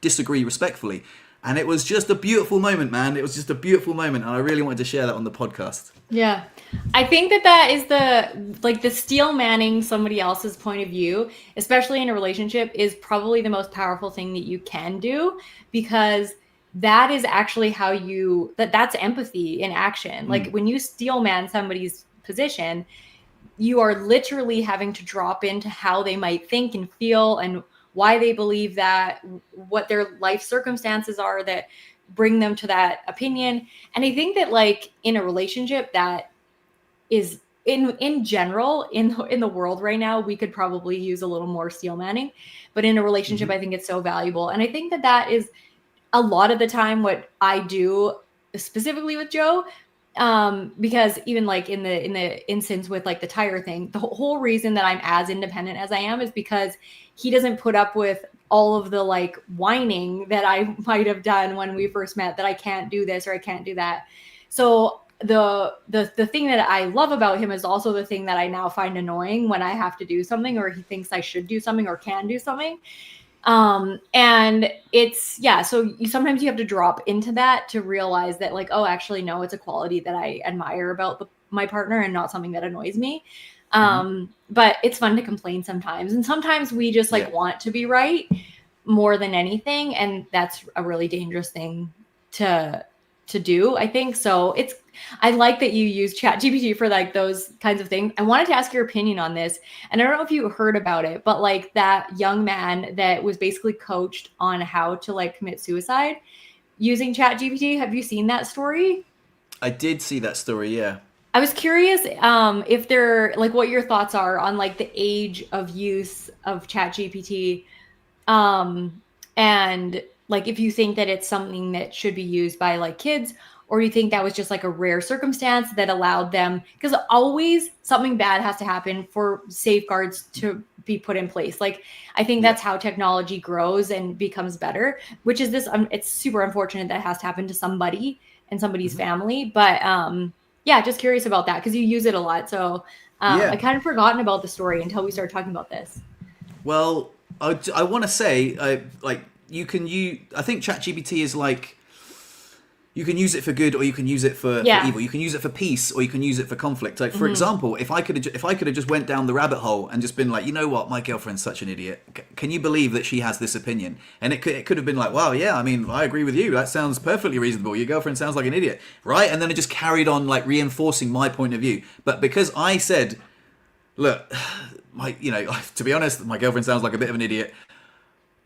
disagree respectfully. And it was just a beautiful moment, man. It was just a beautiful moment. And I really wanted to share that on the podcast.
Yeah. I think that is the Steelmanning somebody else's point of view, especially in a relationship, is probably the most powerful thing that you can do, because that is actually how that's empathy in action. Like when you steelman somebody's position, you are literally having to drop into how they might think and feel and why they believe that, what their life circumstances are that bring them to that opinion. And I think that like in a relationship that is in general in the world right now, we could probably use a little more steelmanning, but in a relationship, I think it's so valuable. And I think that is a lot of the time what I do specifically with Joe. Because even like in the instance with like the tire thing, the whole reason that I'm as independent as I am is because he doesn't put up with all of the like whining that I might have done when we first met, that I can't do this or I can't do that. So the thing that I love about him is also the thing that I now find annoying when I have to do something, or he thinks I should do something or can do something. And it's, so sometimes you have to drop into that to realize that like, oh, actually, no, it's a quality that I admire about my partner and not something that annoys me. But it's fun to complain sometimes. And sometimes we just like want to be right more than anything. And that's a really dangerous thing to do, I think. So I like that you use ChatGPT for like those kinds of things. I wanted to ask your opinion on this. And I don't know if you heard about it, but like that young man that was basically coached on how to like commit suicide using ChatGPT. Have you seen that story?
I did see that story, yeah.
I was curious if they're like what your thoughts are on like the age of use of ChatGPT, and like if you think that it's something that should be used by like kids, or you think that was just like a rare circumstance that allowed them, because always something bad has to happen for safeguards to be put in place. Like I think that's how technology grows and becomes better, which is this it's super unfortunate that it has to happen to somebody and somebody's family, but just curious about that because you use it a lot. So I kind of forgotten about the story until we started talking about this.
Well, I want to say like I think ChatGPT is like, you can use it for good or you can use it for evil. You can use it for peace or you can use it for conflict. Like for example, if I could have just went down the rabbit hole and just been like, you know what, my girlfriend's such an idiot. Can you believe that she has this opinion? And it could have been like, wow, yeah, I mean, I agree with you. That sounds perfectly reasonable. Your girlfriend sounds like an idiot, right? And then it just carried on like reinforcing my point of view. But because I said, look, to be honest, my girlfriend sounds like a bit of an idiot.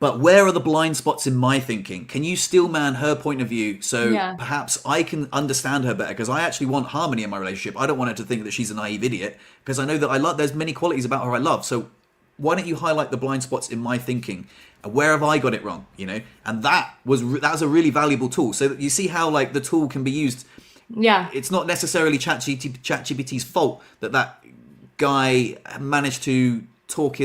But where are the blind spots in my thinking? Can you steelman her point of view so perhaps I can understand her better? Because I actually want harmony in my relationship. I don't want her to think that she's a naive idiot, because I know that there's many qualities about her I love. So why don't you highlight the blind spots in my thinking? Where have I got it wrong? And that was a really valuable tool. So that you see how like the tool can be used. Yeah, it's not necessarily ChatGPT's fault that guy managed to talk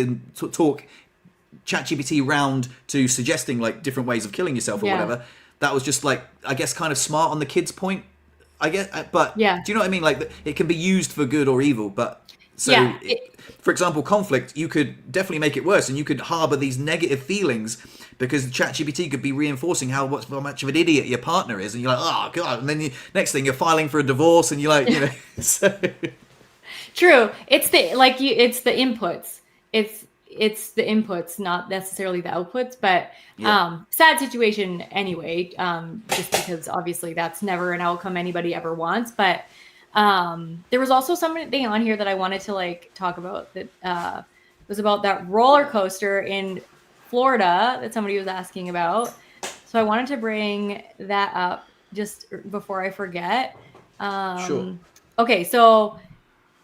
ChatGPT round to suggesting like different ways of killing yourself or whatever. That was just like, I guess, kind of smart on the kid's point, I guess. But do you know what I mean? Like it can be used for good or evil. But so, for example, conflict, you could definitely make it worse, and you could harbor these negative feelings because ChatGPT could be reinforcing how much of an idiot your partner is, and you're like, oh god, and then next thing you're filing for a divorce, and you're like, So.
True. It's the inputs. It's the inputs, not necessarily the outputs, but sad situation anyway, just because obviously that's never an outcome anybody ever wants. But there was also something on here that I wanted to like talk about that was about that roller coaster in Florida that somebody was asking about. So I wanted to bring that up just before I forget.
Sure.
Okay, so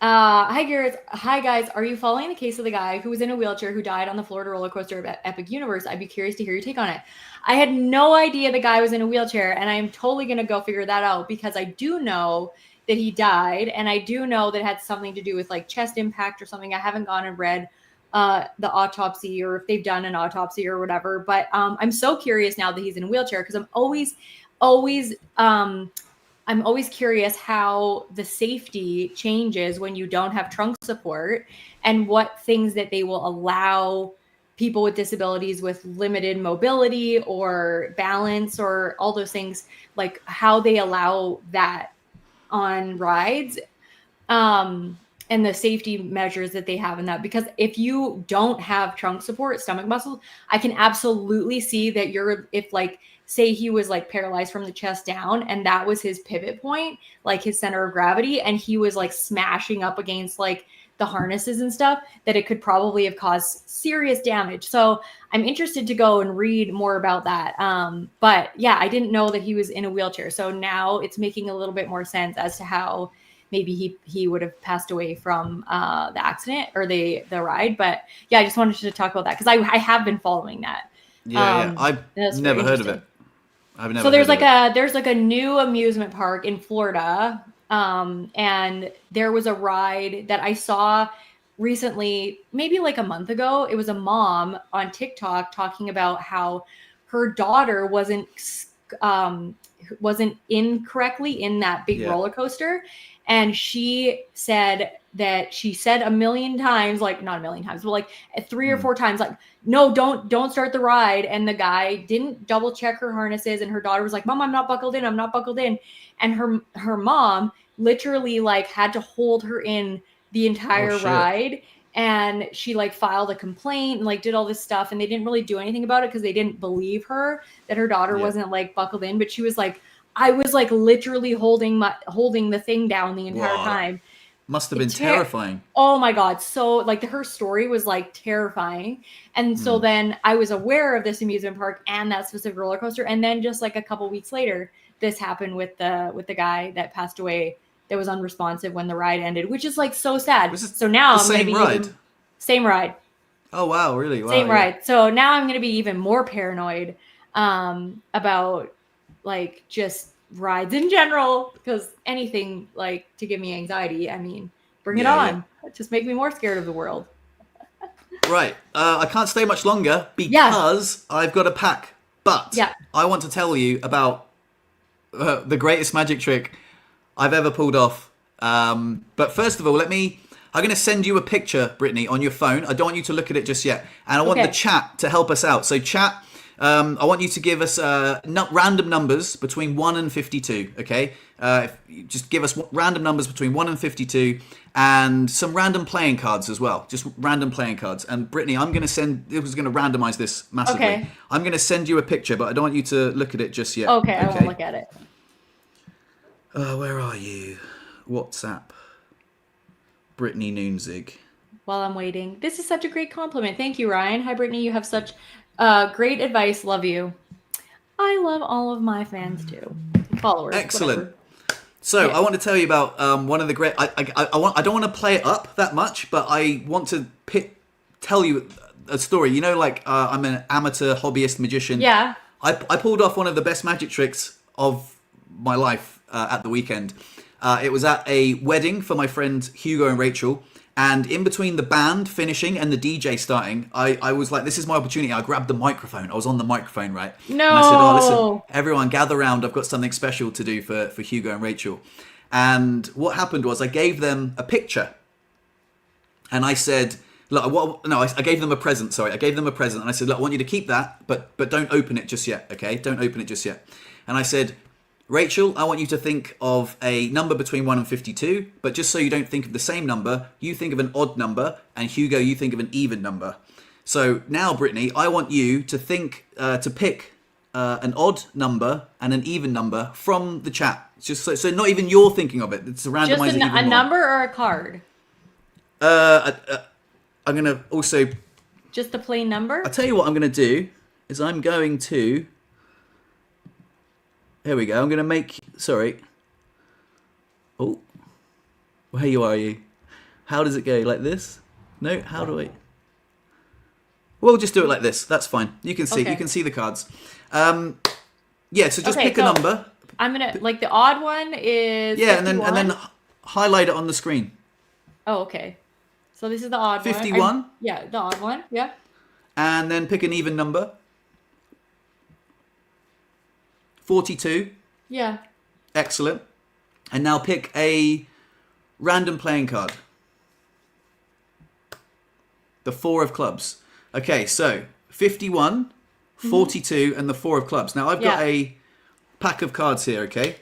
hi Garrett. Hi guys. Are you following the case of the guy who was in a wheelchair who died on the Florida roller coaster of Epic Universe? I'd be curious to hear your take on it. I had no idea the guy was in a wheelchair, and I'm totally going to go figure that out because I do know that he died, and I do know that it had something to do with like chest impact or something. I haven't gone and read the autopsy or if they've done an autopsy or whatever, but I'm so curious now that he's in a wheelchair because I'm always curious how the safety changes when you don't have trunk support and what things that they will allow people with disabilities with limited mobility or balance or all those things, like how they allow that on rides, and the safety measures that they have in that. Because if you don't have trunk support, stomach muscles, I can absolutely see that if like, say he was like paralyzed from the chest down and that was his pivot point, like his center of gravity, and he was like smashing up against like the harnesses and stuff, that it could probably have caused serious damage. So I'm interested to go and read more about that. But yeah, I didn't know that he was in a wheelchair. So now it's making a little bit more sense as to how maybe he would have passed away from the accident or the ride. But yeah, I just wanted to talk about that because I have been following that.
Yeah, I've never heard of it. I've never.
So there's like a new amusement park in Florida, and there was a ride that I saw recently, maybe like a month ago. It was a mom on TikTok talking about how her daughter wasn't in correctly in that big roller coaster, and she said that she said a million times, like not a million times, but like 3 or 4 times, like, no, don't start the ride. And the guy didn't double check her harnesses, and her daughter was like, Mom, I'm not buckled in. I'm not buckled in. And her mom literally like had to hold her in the entire ride. And she like filed a complaint and like did all this stuff, and they didn't really do anything about it because they didn't believe her that her daughter wasn't like buckled in. But she was like, I was like literally holding the thing down the entire time.
Must have been terrifying.
Oh my God. So like her story was like terrifying. And so then I was aware of this amusement park and that specific roller coaster. And then just like a couple weeks later, this happened with the guy that passed away that was unresponsive when the ride ended, which is like so sad. So now I'm going to be same ride.
Oh, wow. Really? Wow.
Same ride. So now I'm going to be even more paranoid about like just rides in general, because anything like to give me anxiety, I mean, bring it on. Just make me more scared of the world.
Right. I can't stay much longer because I've got a pack. But I want to tell you about the greatest magic trick I've ever pulled off. But first of all, I'm going to send you a picture, Brittney, on your phone. I don't want you to look at it just yet. And I want the chat to help us out. So chat, I want you to give us random numbers between 1 and 52, okay? Just give us random numbers between 1 and 52 and some random playing cards as well. Just random playing cards. And Brittney, it was going to randomize this massively. Okay. I'm going to send you a picture, but I don't want you to look at it just yet.
Okay, I won't look at it.
Where are you? WhatsApp. Brittney Noonzig.
While I'm waiting. This is such a great compliment. Thank you, Ryan. Hi, Brittney. You have such great advice. Love you. I love all of my fans too. Followers.
Excellent.
Whatever.
So I want to tell you about one of the great. I don't want to play it up that much, but I want to tell you a story. You know, like I'm an amateur hobbyist magician.
Yeah.
I pulled off one of the best magic tricks of my life at the weekend. It was at a wedding for my friend Hugo and Rachel. And in between the band finishing and the DJ starting, I was like, this is my opportunity. I grabbed the microphone. I was on the microphone, right?
No.
And I said, listen, everyone gather around. I've got something special to do for Hugo and Rachel. And what happened was I gave them a picture. And I said, look, I gave them a present. Sorry, I gave them a present. And I said, look, I want you to keep that, but don't open it just yet, okay? Don't open it just yet. And I said, Rachel, I want you to think of a number between 1 and 52, but just so you don't think of the same number, you think of an odd number, and Hugo, you think of an even number. So now, Brittney, I want you to pick an odd number and an even number from the chat. Just so not even you're thinking of it. It's a randomizer.
Just a number or a card?
I'm going to also...
Just a plain number?
I'll tell you what I'm going to do, is I'm going to... Here we go. I'm going to make... Sorry. Oh. Where are you? How does it go? Like this? No? How do I... We'll just do it like this. That's fine. You can see. Okay. You can see the cards. Yeah, so just pick a number.
I'm going to... Like the odd one is...
Yeah, and then highlight it on the screen.
Oh, okay. So this is the odd
51?
one. 51? Yeah, the odd one. Yeah.
And then pick an even number. 42.
Yeah.
Excellent. And now pick a random playing card. The 4 of clubs. Okay, so 51, 42, and the 4 of clubs. Now, I've got a pack of cards here, okay?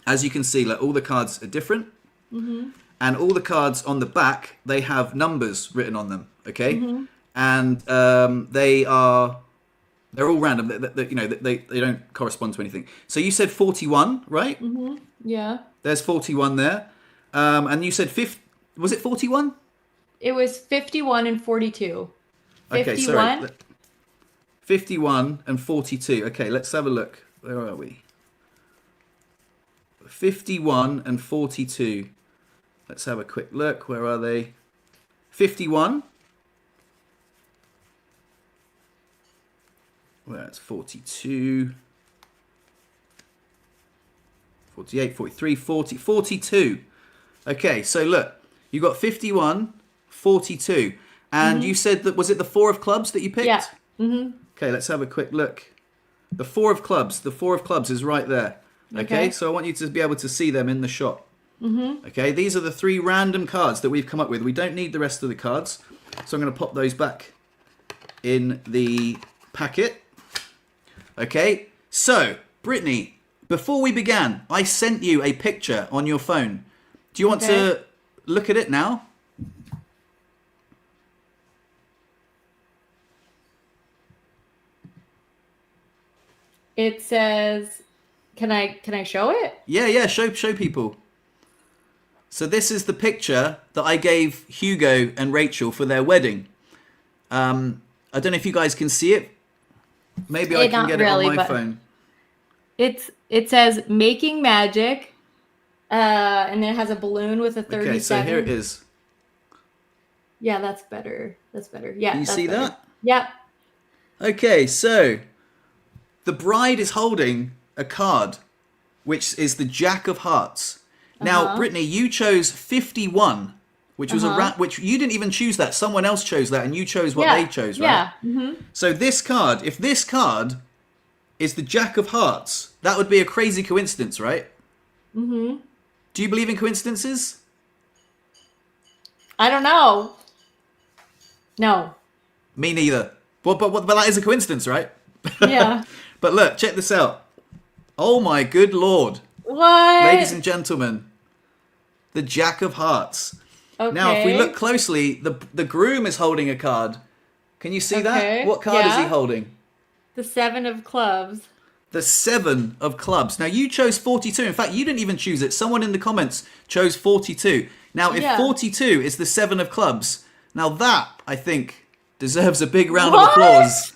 As you can see, like, all the cards are different. And all the cards on the back, they have numbers written on them, okay? And they're all random. They don't correspond to anything. So you said 41, right?
Yeah.
There's 41 there. And you said 50, was it 41?
It was 51 and 42. 51?
Okay, sorry. 51 and 42. Okay, let's have a look. Where are we? 51 and 42. Let's have a quick look. Where are they? 51. Well, that's 42. 48, 43, 40, 42. Okay, so look. You got 51, 42. And you said that, was it the 4 of clubs that you picked?
Yeah.
Okay, let's have a quick look. The 4 of clubs. The 4 of clubs is right there. Okay, so I want you to be able to see them in the shot. Okay, these are the 3 random cards that we've come up with. We don't need the rest of the cards. So I'm going to pop those back in the packet. Okay, so Brittney, before we began, I sent you a picture on your phone. Do you want to look at it now?
It says, can I show it?
Yeah, show people. So this is the picture that I gave Hugo and Rachel for their wedding. I don't know if you guys can see it. Maybe I can get it on my phone.
It says making magic, and it has a balloon with a 37.
Okay, so here it is.
Yeah, that's better. That's better. Yeah.
Can you see that?
Yep.
Okay, so the bride is holding a card, which is the Jack of Hearts. Now, Brittney, you chose 51, which was which you didn't even choose that. Someone else chose that, and you chose what they chose, right?
Yeah.
So this card, if this card is the Jack of Hearts, that would be a crazy coincidence, right? Do you believe in coincidences?
I don't know. No.
Me neither. But that is a coincidence, right?
Yeah.
But look, check this out. Oh my good lord.
What?
Ladies and gentlemen, the Jack of Hearts.
Okay.
Now, if we look closely, the groom is holding a card. Can you see that? What card is he holding?
The 7 of clubs.
The 7 of clubs. Now, you chose 42. In fact, you didn't even choose it. Someone in the comments chose 42. Now, if 42 is the 7 of clubs, now that, I think, deserves a big round of applause.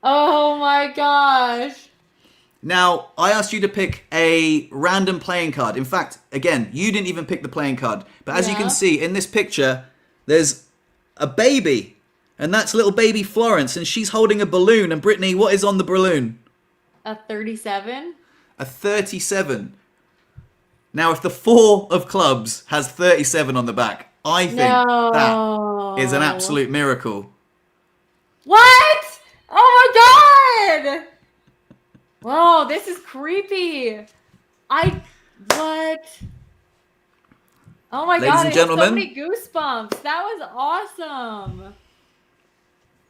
Oh my gosh.
Now, I asked you to pick a random playing card. In fact, again, you didn't even pick the playing card. But as you can see in this picture, there's a baby. And that's little baby Florence. And she's holding a balloon. And Brittney, what is on the balloon?
A 37?
A 37. Now, if the 4 of clubs has 37 on the back, I think that is an absolute miracle.
What? Oh my god! Whoa, this is creepy. What? Oh my god,
and gentlemen,
so many goosebumps. That was awesome.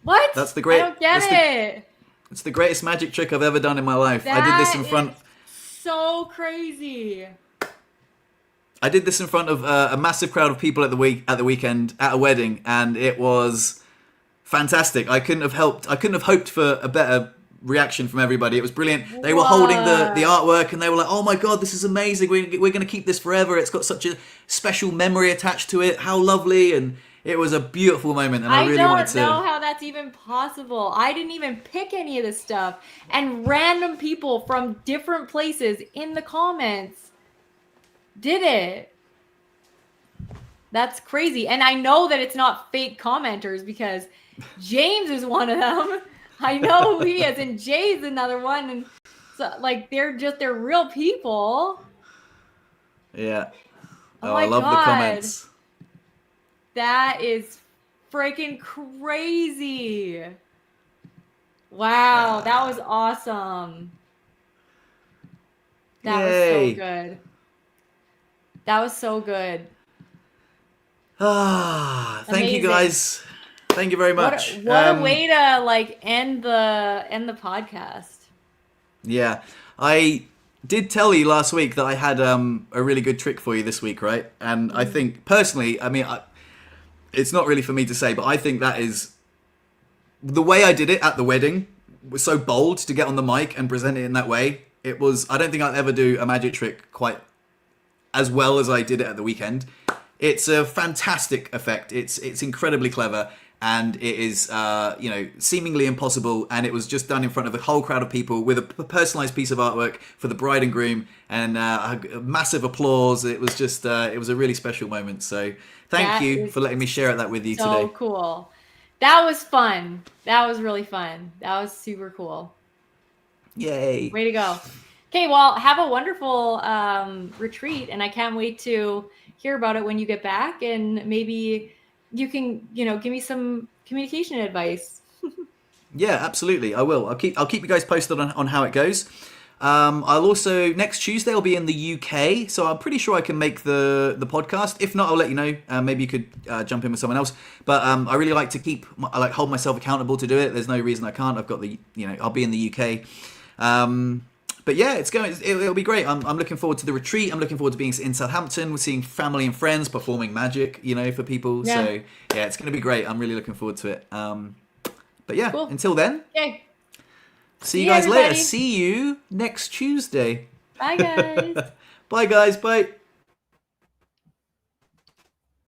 What?
That's the great.
I don't get it.
It's the greatest magic trick I've ever done in my life. I did this in front.
So crazy.
I did this in front of a massive crowd of people at the weekend at a wedding, and it was fantastic. I couldn't have hoped for a better reaction from everybody. It was brilliant. They were holding the artwork, and they were like, "Oh my god, this is amazing. We're going to keep this forever. It's got such a special memory attached to it. How lovely!" And it was a beautiful moment, and I really wanted to.
I don't know how that's even possible. I didn't even pick any of this stuff, and random people from different places in the comments did it. That's crazy. And I know that it's not fake commenters because James is one of them. I know who he is, and Jay's another one. And so, like, they're real people.
Yeah.
Oh
I love the comments.
That is freaking crazy. Wow, that was awesome. That was so good. That was so good.
Thank you guys. Thank you very much.
What a way to like end the podcast.
Yeah, I did tell you last week that I had a really good trick for you this week, right? And I think personally, I mean, it's not really for me to say, but I think that is the way I did it at the wedding was so bold to get on the mic and present it in that way. It was, I don't think I'll ever do a magic trick quite as well as I did it at the weekend. It's a fantastic effect. It's incredibly clever, and it is seemingly impossible. And it was just done in front of a whole crowd of people with a personalized piece of artwork for the bride and groom, and a massive applause. It was just it was a really special moment. So thank you for letting me share that with you today.
So cool. That was fun. That was really fun. That was super cool.
Yay.
Way to go. Okay, well, have a wonderful retreat, and I can't wait to hear about it when you get back, and maybe you can, give me some communication advice.
Yeah, absolutely. I will. I'll keep you guys posted on how it goes. I'll also, next Tuesday I'll be in the UK, so I'm pretty sure I can make the podcast. If not, I'll let you know. Maybe you could jump in with someone else. But I really like to hold myself accountable to do it. There's no reason I can't. I've got I'll be in the UK. But yeah, it'll be great. I'm looking forward to the retreat. I'm looking forward to being in Southampton. We're seeing family and friends performing magic, for people. Yeah. So yeah, it's going to be great. I'm really looking forward to it. But yeah, cool. Until then.
Okay.
See you guys later. See you next Tuesday.
Bye, guys.
Bye, guys. Bye.